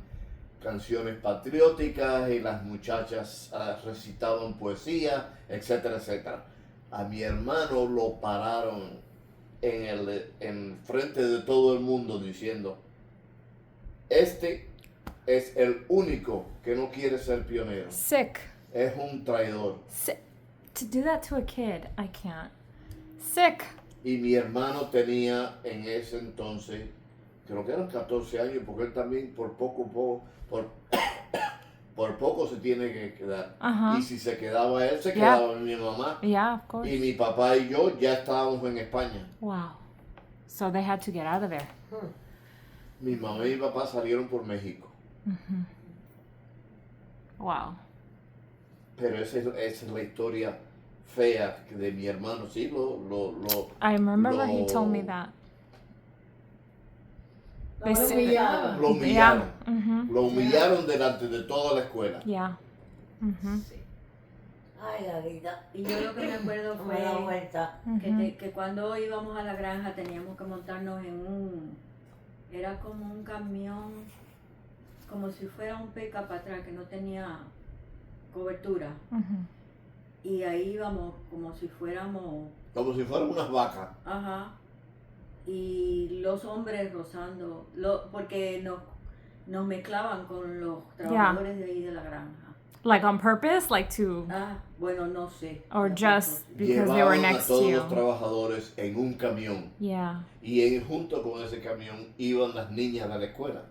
canciones patrióticas y las muchachas recitaban poesía, etcétera, etcétera. A mi hermano lo pararon en frente de todo el mundo diciendo, este es el único que no quiere ser pionero, Sick. es un traidor. To do that to a kid, I can't. Sick. Y mi hermano tenía en ese entonces, creo que eran 14 años, porque él también por poco se tiene que quedar. Ajá. Y si se quedaba él, se Yeah. quedaba mi mamá. Yeah, of course. Y mi papá y yo ya estábamos en España. Wow. So they had to get out of there. Mi mamá y mi papá salieron por México. Wow. Pero esa es la historia fea de mi hermano. Sí, I remember he told me that. They No lo say- humillaban. lo humillaron. Yeah. Lo humillaron delante de toda la escuela. Yeah. Ay, la vida. Y yo lo que me acuerdo No me da fue vuelta. que cuando íbamos a la granja teníamos que montarnos era como un camión, como si fuera un pick-up atrás que no tenía cobertura. Y ahí íbamos como si fuéramos, Como si fueran unas vacas. ajá, y los hombres rozando, porque nos mezclaban con los trabajadores de ahí de la granja. Like on purpose, like to, Bueno, no sé. or La just because they were Llevaban a next to todos you. los trabajadores en un camión. Yeah. Y junto con ese camión iban las niñas de la escuela.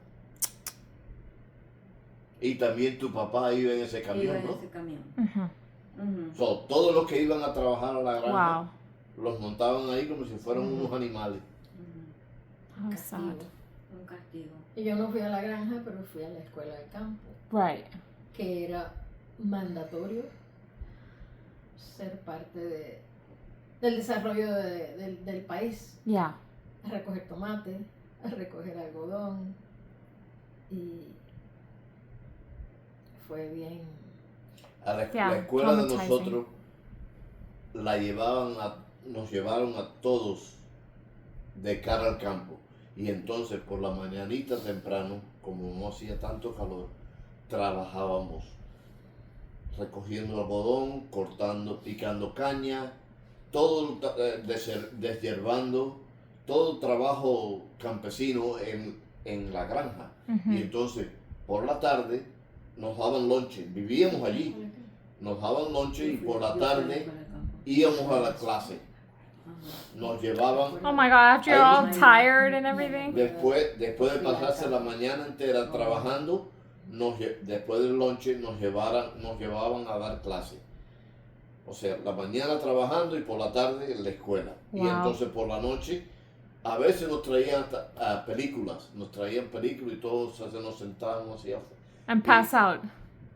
Y también tu papá iba en ese Iba camión, en ¿no? ese camión. Mhm. So, todos los que iban a trabajar a la granja Wow. los montaban ahí como si fueran unos animales. How sad. Un castigo. Y yo no fui a la granja, pero fui a la escuela de campo, Right. que era mandatorio ser parte del desarrollo del país. Yeah. A recoger tomate, a recoger algodón. Y fue bien. A la Yeah, escuela de traumatizing. nosotros nos llevaron a todos de cara al campo. Y entonces por la mañanita temprano, como no hacía tanto calor, trabajábamos recogiendo algodón, cortando, picando caña, todo deshiervando, todo trabajo campesino en la granja. Y entonces por la tarde nos daban lonche, vivíamos allí, nos daban lonche y por la tarde íbamos a la clase. Nos llevaban, Oh my God, after you're all tired and everything. después de pasarse la mañana entera trabajando, después del lonche nos llevaban a dar clase. O sea, la mañana trabajando y por la tarde en la escuela. Y Wow. entonces por la noche, a veces nos traían películas, y todos nos sentábamos así afuera. And pass out.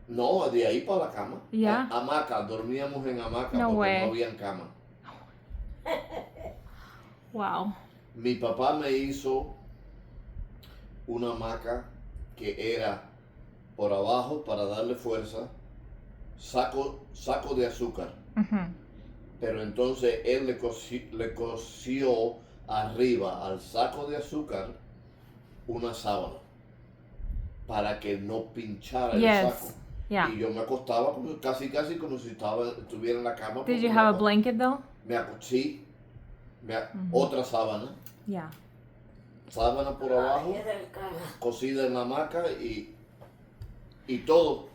No, de ahí para la cama. Ya. Hamaca, dormíamos en hamaca No porque way. no había cama. Wow. Mi papá me hizo una hamaca que era por abajo para darle fuerza, saco de azúcar. Pero entonces él le cosió arriba al saco de azúcar una sábana. para que no pinchara el Yes. saco. Yeah. Y yo me acostaba casi como si estuviera en la cama. Did porque you me have a aco- blanket though? Me acosté, otra sábana, Yeah. sábana por abajo, Ay, del cara. cosida en la hamaca y todos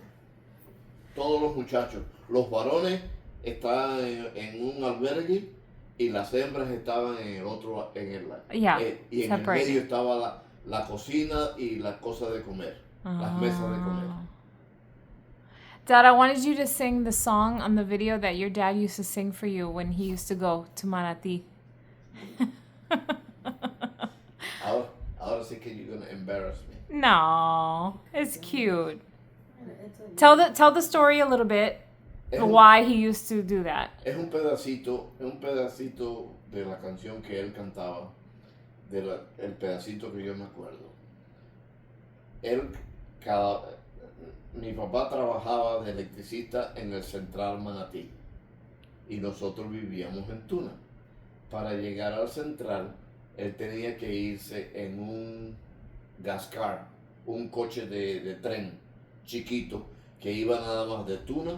los muchachos, los varones estaban en un albergue y las hembras estaban en el otro, Yeah, y en el separated. medio estaba la cocina y las cosas de comer, las mesas de comer. Ah. Dad, I wanted you to sing the song on the video that your dad used to sing for you when he used to go to Manatí. Ahora sí que you're gonna embarrass me. No, it's cute. Tell the story a little bit. Es un- Why he used to do that. Es un pedacito de la canción que él cantaba, el pedacito que yo me acuerdo. Mi papá trabajaba de electricista en el Central Manatí y nosotros vivíamos en Tuna. Para llegar al Central, él tenía que irse en un gas car, un coche de tren chiquito que iba nada más de Tuna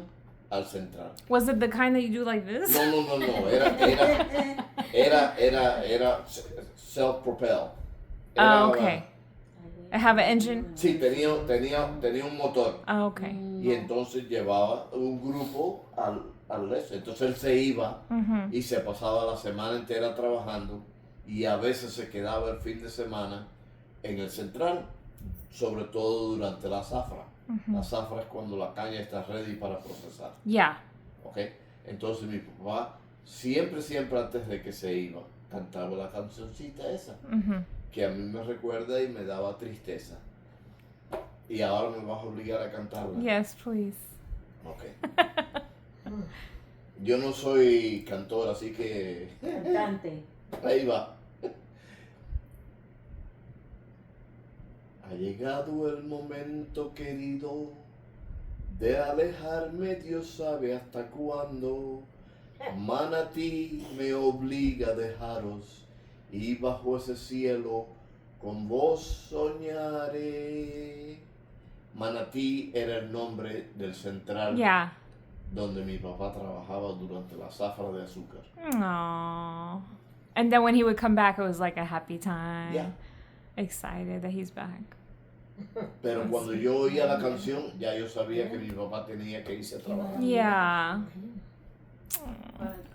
al Central. Was it the kind that you do like this? No, era self-propelled. Oh, okay. I have an engine. Sí, tenía un motor Oh, okay. y entonces llevaba un grupo al este. Entonces él se iba Mhm. y se pasaba la semana entera trabajando y a veces se quedaba el fin de semana en el Central, sobre todo durante la zafra. La zafra es cuando la caña está ready para procesar. Yeah. ¿Ok? Entonces mi papá siempre antes de que se iba cantaba la cancioncita esa Mhm. que a mí me recuerda y me daba tristeza. Y ahora me vas a obligar a cantarla. Yes, please. Ok. Yo no soy cantor, así que Cantante. ahí va. Ha llegado el momento querido de alejarme, Dios sabe hasta cuándo. Manatí me obliga a dejaros y bajo ese cielo con vos soñaré. Manatí era el nombre del central Yeah. donde mi papá trabajaba durante la zafra de azúcar. Aww. And then when he would come back, it was like a happy time. Yeah. Excited that he's back. Pero cuando yo oía la canción, ya yo sabía que mi papá tenía que irse a trabajar. Yeah.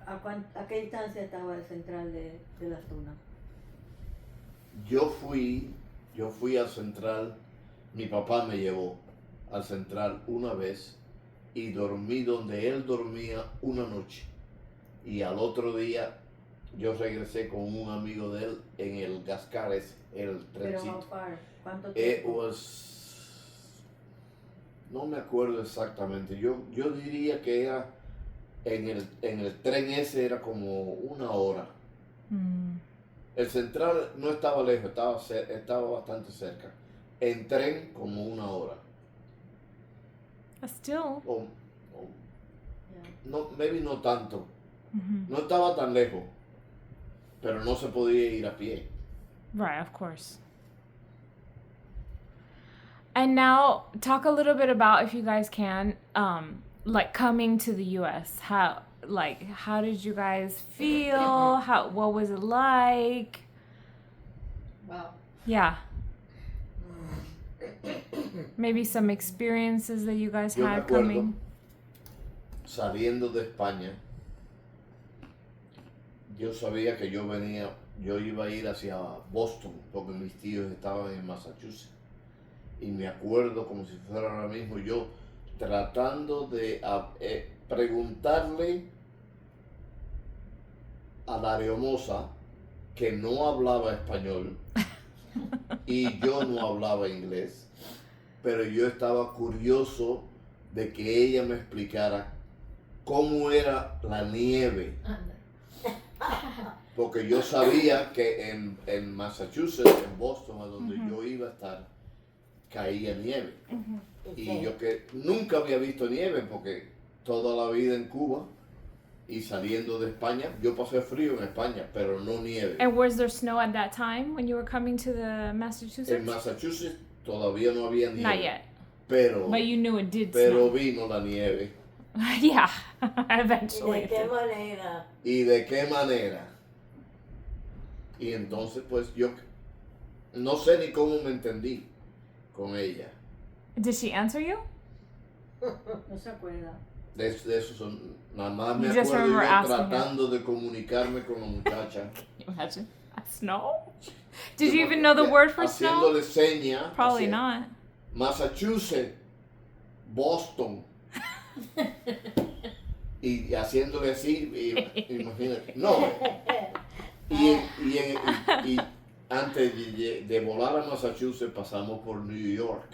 ¿A qué distancia estaba el Central de las Tunas? Yo fui al central, mi papá me llevó al central una vez y dormí donde él dormía una noche. Y al otro día yo regresé con un amigo de él en el Gascar, el Pero trencito. how far? ¿Cuánto It tiempo? was, no me acuerdo exactamente, yo diría que era en el tren ese era como una hora. Mm. El central no estaba lejos, estaba bastante cerca. En tren como una hora. Still. O, Yeah. no, maybe no tanto. Mhm. No estaba tan lejos, pero no se podía ir a pie. Right, of course. And now talk a little bit about, if you guys can, like coming to the US. How did you guys feel? What was it like? Wow. Yeah. Maybe some experiences that you guys Yo me had acuerdo coming. saliendo de España, yo sabía que yo iba a ir hacia Boston, porque mis tíos estaban en Massachusetts. Y me acuerdo como si fuera ahora mismo yo tratando de preguntarle a la areomoza que no hablaba español y yo no hablaba inglés, pero yo estaba curioso de que ella me explicara cómo era la nieve, Anda. porque yo sabía que en Massachusetts, en Boston, a donde yo iba a estar, caía nieve. Y yo que nunca había visto nieve, porque toda la vida en Cuba y saliendo de España, yo pasé frío en España, pero no nieve. And was there snow at that time when you were coming to the Massachusetts? En Massachusetts todavía no había nieve. Not yet. Pero, But you knew it did pero vino la nieve. snow. Yeah, ¿Y eventually. de it qué did. manera? ¿Y de qué manera? Y entonces pues yo no sé ni cómo me entendí con ella. Did she answer you? No se acuerda. De eso nada más me You just acuerdo yo remember asking her. tratando de comunicarme con la muchacha. Can you imagine? Snow? Did you even know the word for snow? Haciéndole señas. Probably not. Massachusetts, Boston. Y haciéndole así, imagínate. No. Y antes de volar a Massachusetts pasamos por New York,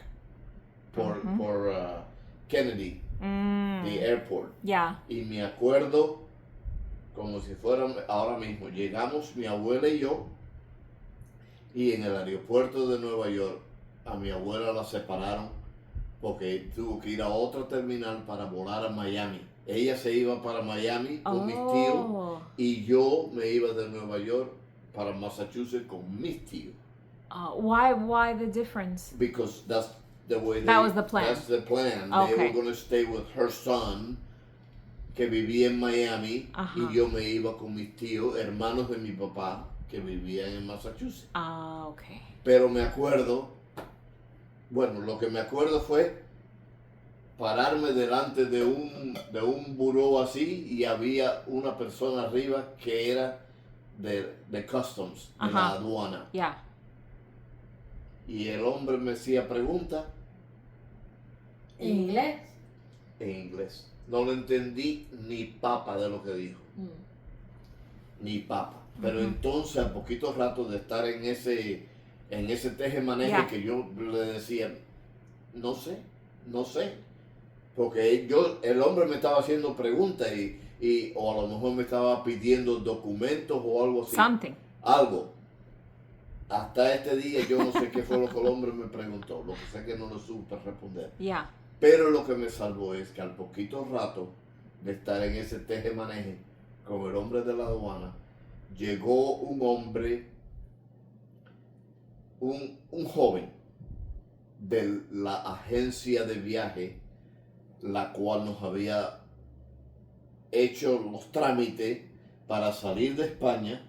por Kennedy, the airport. Yeah. Y me acuerdo como si fuera ahora mismo. Llegamos mi abuela y yo, y en el aeropuerto de Nueva York a mi abuela la separaron porque tuvo que ir a otra terminal para volar a Miami. Ella se iba para Miami con mis tíos Oh. y yo me iba de Nueva York para Massachusetts con mis tíos. Why the difference? Because that's the way That was the plan. That's the plan. They Okay. were going to stay with her son, que vivía en Miami, Ajá. y yo me iba con mis tíos, hermanos de mi papá, que vivían en Massachusetts. Ah, okay. Pero me acuerdo, bueno, lo que me acuerdo fue pararme delante de un buró así y había una persona arriba que era de customs, de la Ajá. aduana. Yeah. Y el hombre me hacía preguntas ¿En inglés? en inglés. No lo entendí ni papa de lo que dijo, ni papa. Pero entonces, a poquito rato de estar en ese teje-maneje Yeah. que yo le decía, no sé. Porque el hombre me estaba haciendo preguntas o a lo mejor me estaba pidiendo documentos o algo así. Something. Algo. Hasta este día yo no sé qué fue lo que el hombre me preguntó. Lo que sé que no lo supe responder. Yeah. Pero lo que me salvó es que al poquito rato de estar en ese teje-maneje con el hombre de la aduana, llegó un hombre, un joven de la agencia de viaje, la cual nos había hecho los trámites para salir de España,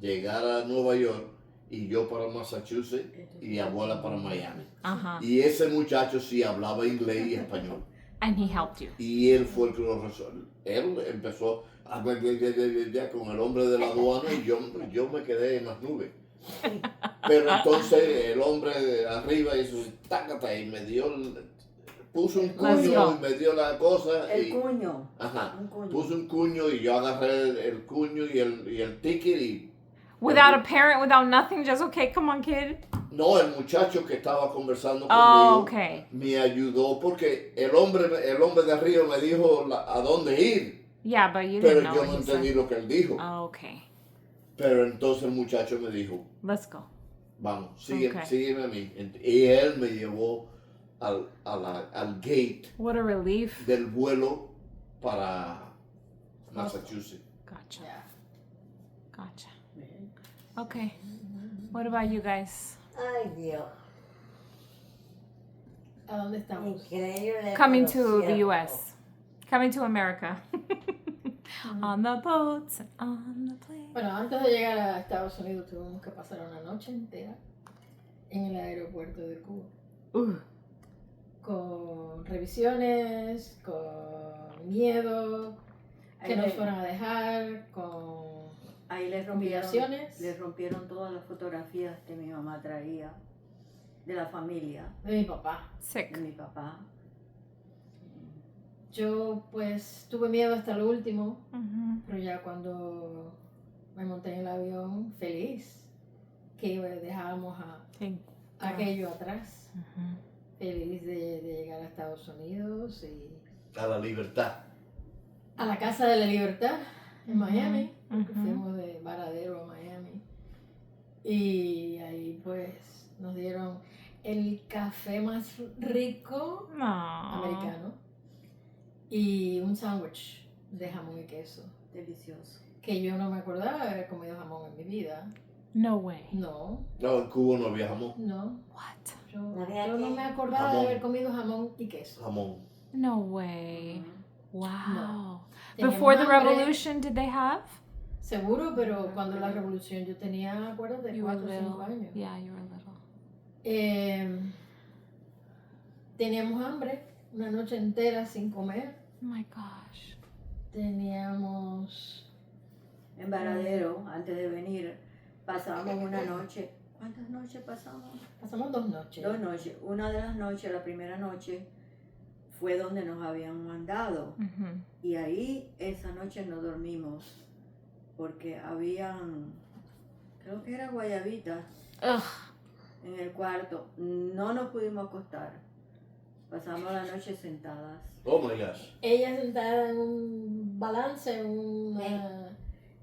llegar a Nueva York y yo para Massachusetts y mi abuela para Miami. Uh-huh. Y ese muchacho sí hablaba inglés y español. And he helped you. Y él fue el que lo resolvió. Él empezó a hablar con el hombre de la aduana y yo me quedé en las nubes. Pero entonces el hombre de arriba hizo tácata y me dio, puso un Let's cuño go. y me dio la cosa. El y, cuño. Ajá. Un cuño. Puso un cuño y yo agarré el cuño y el ticket y... Without a parent, without nothing, just okay, come on, kid. No, el muchacho que estaba conversando Oh, conmigo okay. me ayudó porque el hombre de arriba me dijo a dónde ir, Yeah, but you pero didn't know yo what no he entendí said. lo que él dijo. Oh, okay. Pero entonces el muchacho me dijo, Let's go. vamos, Okay. sígueme a mí. Y él me llevó al gate What a relief. del vuelo para Massachusetts. Gotcha. Ya. Gotcha. Okay. What about you guys? Ay, Dios. ¿A dónde estamos? Increíble. Coming pero to the cierto. U.S. Coming to America. On the boats and on the plane. Bueno, antes de llegar a Estados Unidos tuvimos que pasar una noche entera en el aeropuerto de Cuba. Con revisiones, con miedo, que Ahí nos le- fueran a dejar, con Ahí humillaciones le rompieron todas las fotografías que mi mamá traía de la familia, de mi papá. de Sick. mi papá. Yo pues tuve miedo hasta lo último, Mm-hmm. pero ya cuando me monté en el avión, feliz, que dejábamos Thank aquello atrás, Mhm. feliz de llegar a Estados Unidos y A la libertad. a la Casa de la Libertad en Miami, porque ujú. fuimos de Varadero a Miami. Y ahí pues nos dieron el café más rico No. americano y un sándwich de jamón y queso, Delicioso. que yo no me acordaba de haber comido jamón en mi vida. No way. No, No, en Cuba no había jamón. no. What? Yo, ¿No había yo no qué? me acordaba Jamón. de haber comido jamón y queso. Jamón. No way. Wow. Teníamos Before the hambre, revolution, did they have? Seguro, pero cuando la revolución yo tenía, acuérdate, You were 4 o 5 little. años. Yeah, you were little. Teníamos hambre una noche entera sin comer. Oh my gosh. Teníamos... En Varadero, antes de venir, pasábamos una noche. ¿Cuántas noches pasamos? Pasamos 2 noches. 2 noches. Una de las noches, la primera noche, fue donde nos habían mandado. Mhm. Y ahí esa noche no dormimos. Porque habían, creo que era guayabitas Ugh. en el cuarto. No nos pudimos acostar. Pasamos la noche sentadas. Oh my gosh. Ella sentada en un balance, en una...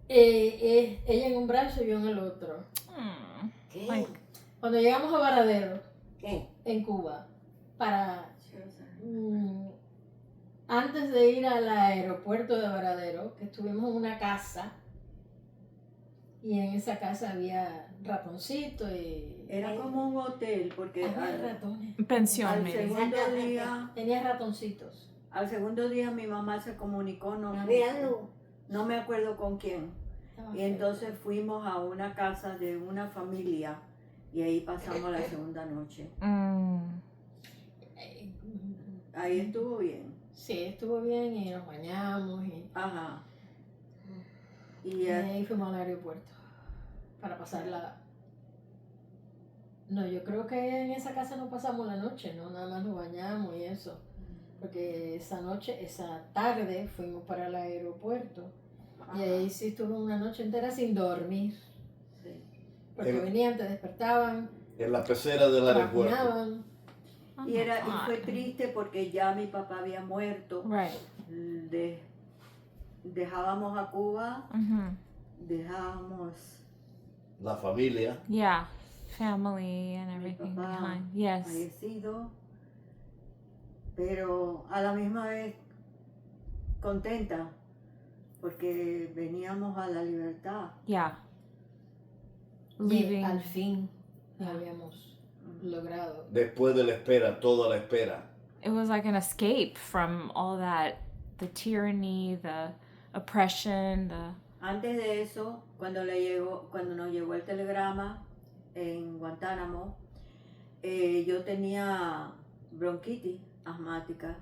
ella en un brazo y yo en el otro. Mm. ¿Qué? Like, Cuando llegamos a Varadero, ¿Qué? en Cuba, antes de ir al aeropuerto de Varadero, que estuvimos en una casa, y en esa casa había ratoncitos y... Era como un hotel, porque Había ratones. pensión, al maybe. segundo día, Tenía ratoncitos. al segundo día mi mamá se comunicó, ¿No había luz? no me acuerdo con quién. Estaba Y entonces fuimos a una casa de una familia y ahí pasamos la segunda noche. Mm. feo. Ahí estuvo bien. Sí, estuvo bien y nos bañamos y Ajá. Y de ahí fuimos al aeropuerto para pasarla. No, yo creo que en esa casa no pasamos la noche, no, nada más nos bañamos y eso. Porque esa tarde fuimos para el aeropuerto y ahí sí estuve una noche entera sin dormir. sí. Porque venían, te despertaban, En la pecera del aeropuerto. vacunaban. Oh Y, my y fue God. triste porque ya mi papá había muerto. Right. Dejábamos a Cuba, Mhm. dejábamos La familia. Yeah. Family and everything papá behind. Yes. fallecido, pero a la misma vez contenta porque veníamos a la libertad. Yeah. Y Leaving. al fin lo habíamos logrado. Después de la espera, toda la espera. It was like an escape from all that, the tyranny, the oppression, the. Antes de eso, cuando nos llegó el telegrama en Guantánamo, yo tenía bronquitis asmática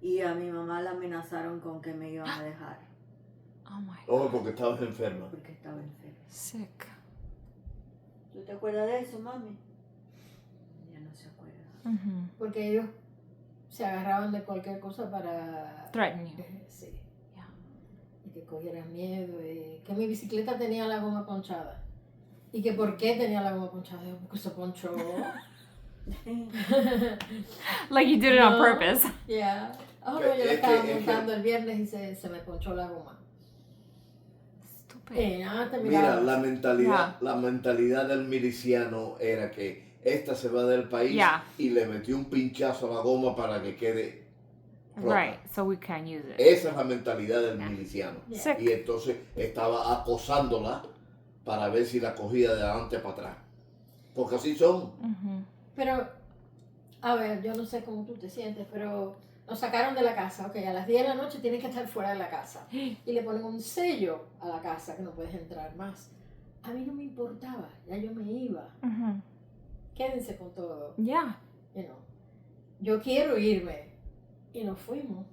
y a mi mamá la amenazaron con que me iban a dejar Oh my. Oh, porque estabas enferma. porque estaba enferma. Sick. ¿Tú te acuerdas de eso, mami? Ya no se acuerda. Mhm. Porque ellos se agarraban de cualquier cosa para... Threaten you. Sí. Yeah. Y que cogieran miedo. Y que mi bicicleta tenía la goma ponchada. Y que por qué tenía la goma ponchada. Digo, porque se ponchó. Like you did it on No. purpose. Ya. Oh, no, Es yo la que- estaba es que- montando el viernes y se me ponchó la goma. Stupid. Nada, te Mira, miraba. la mentalidad del miliciano era que esta se va del país Yeah. y le metió un pinchazo a la goma para que quede rota. Right. So we can't use it. Esa es la mentalidad del Yeah. miliciano. Yeah. Sick. Y entonces estaba acosándola para ver si la cogía de adelante para atrás. Porque así son. Mhm. Pero, a ver, yo no sé cómo tú te sientes, pero nos sacaron de la casa. Ok, a las 10 de la noche tienes que estar fuera de la casa. Y le ponen un sello a la casa que no puedes entrar más. A mí no me importaba, ya yo me iba. Mhm. Quédense con todo. Yeah. You know. Yo quiero irme. Y nos fuimos.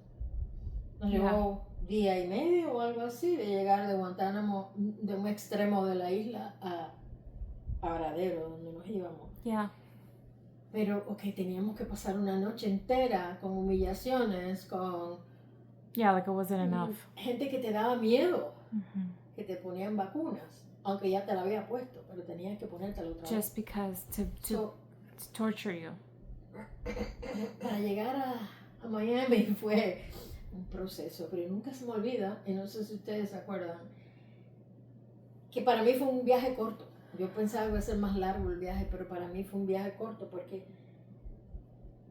Nos Yeah. llevó día y medio o algo así de llegar de Guantánamo, de un extremo de la isla a Varadero, donde nos íbamos. Yeah. Pero, ok, teníamos que pasar una noche entera con humillaciones, con Yeah. Like it wasn't enough. gente que te daba miedo, Mhm. que te ponían vacunas, aunque ya te la había puesto, pero tenías que ponértela otra vez. Just because to So, torture you. para llegar a Miami fue un proceso, pero nunca se me olvida, y no sé si ustedes se acuerdan, que para mí fue un viaje corto. Yo pensaba que iba a ser más largo el viaje, pero para mí fue un viaje corto porque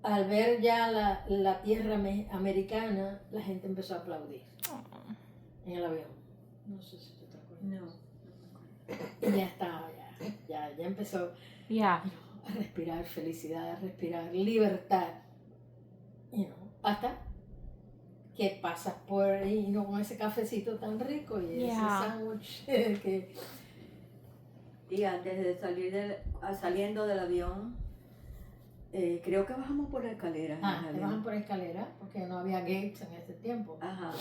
al ver ya la tierra americana, la gente empezó a aplaudir en el avión. No sé si tú te acuerdas. No. Y ya estaba, ya. ya empezó Yeah. a respirar felicidad, a respirar libertad, hasta que pasas por ahí, con ese cafecito tan rico y ese Yeah. sándwich que Y antes de saliendo del avión, creo que bajamos por la escalera. en el te avión. bajan por escalera porque no había gates en ese tiempo. Ajá.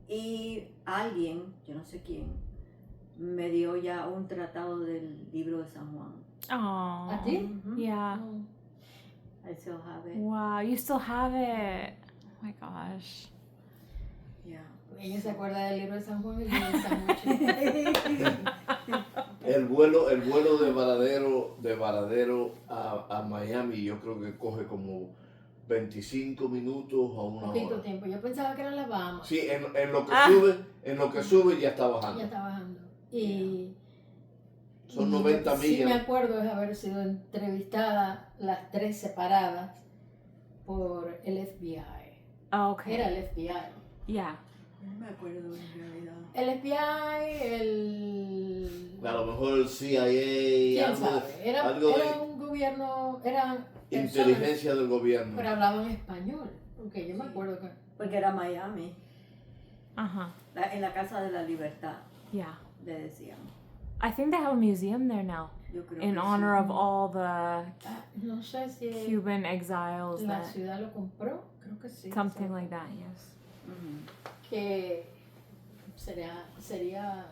Y alguien, yo no sé quién, me dio ya un tratado del libro de San Juan. Oh. ¿A ti? Ujú. Yeah. Mm. I still have it. Wow, you still have it. Oh my gosh. Yeah. Ella se acuerda del libro de San Juan y el libro de sándwich. El vuelo de Varadero a Miami, yo creo que coge como 25 minutos a una Poquito hora. tiempo. Yo pensaba que era las Bahamas. Sí, en lo que Ah. en lo que sube ya está Ya bajando. está bajando. Y Son 90 sí me millas. acuerdo de haber sido entrevistada las tres separadas por el FBI. Oh, okay. Era el FBI. Yeah. No me acuerdo en realidad. El FBI, el... A lo mejor el CIA, ¿Quién algo, sabe? Era un gobierno, eran personas, inteligencia del gobierno. pero hablaban español. Porque yo me acuerdo que... Porque era Miami, Uh-huh. en la Casa de la Libertad, Yeah. le decíamos. I think they have a museum there now Yo creo in que honor sí. of all the no sé si Cuban exiles la that ciudad lo compró. Creo que sí. something like that, yes. Ujú. Que sería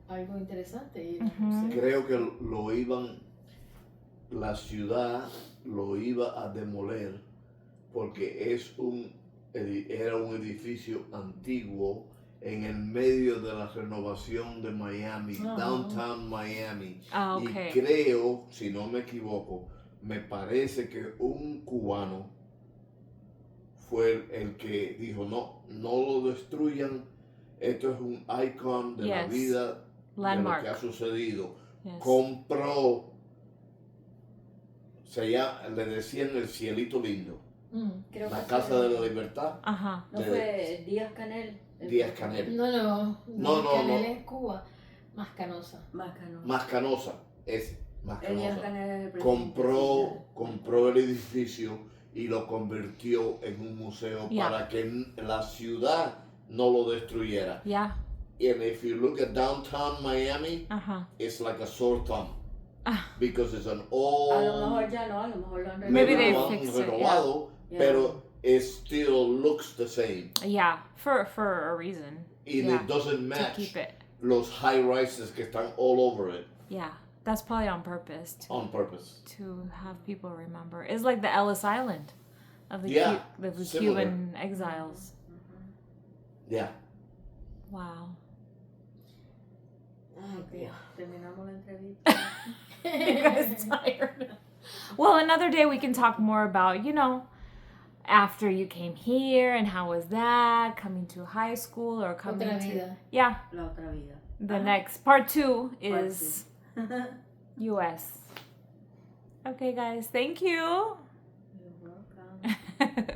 algo interesante ir al Ujú. museo. Creo que la ciudad lo iba a demoler porque era un edificio antiguo en el medio de la renovación de Miami, Ajá. downtown Miami. Oh, Y okay. creo, si no me equivoco, me parece que un cubano fue el que dijo, no lo destruyan, esto es un icon de la Yes. vida de lo que ha Landmark. sucedido. Yes. Compró, le decían el cielito lindo, Creo la que Casa fue- de la Libertad, Uh-huh. ¿No fue Díaz Canel? Díaz Canel. No, Canel no. es Cuba, más canosa. Más Canosa. Más canosa, es más El Díaz canosa. Canel es el presidente, Compró el edificio y lo convirtió en un museo Yeah. para que la ciudad no lo destruyera. Yeah. And if you look at downtown Miami, Uh-huh. it's like a sore thumb Ah. because it's an A lo old, mejor ya no, a lo mejor lo han Maybe they renovado. fixed it, renovado, yeah. pero it still looks the same. Yeah, for a reason. And Yeah. it doesn't To match keep it. los high rises que están all over it Yeah. That's probably on purpose on purpose. to have people remember. It's like the Ellis Island of the, Yeah, the similar. Cuban exiles. Yeah. Wow. Ay, Dios. Terminamos la entrevista. You guys tired. Well, another day we can talk more about, after you came here and how was that, coming to high school or coming Otra to... vida. Yeah, La otra vida. the Ajá. next part 2 Part is US. Okay, guys, thank you. You're welcome.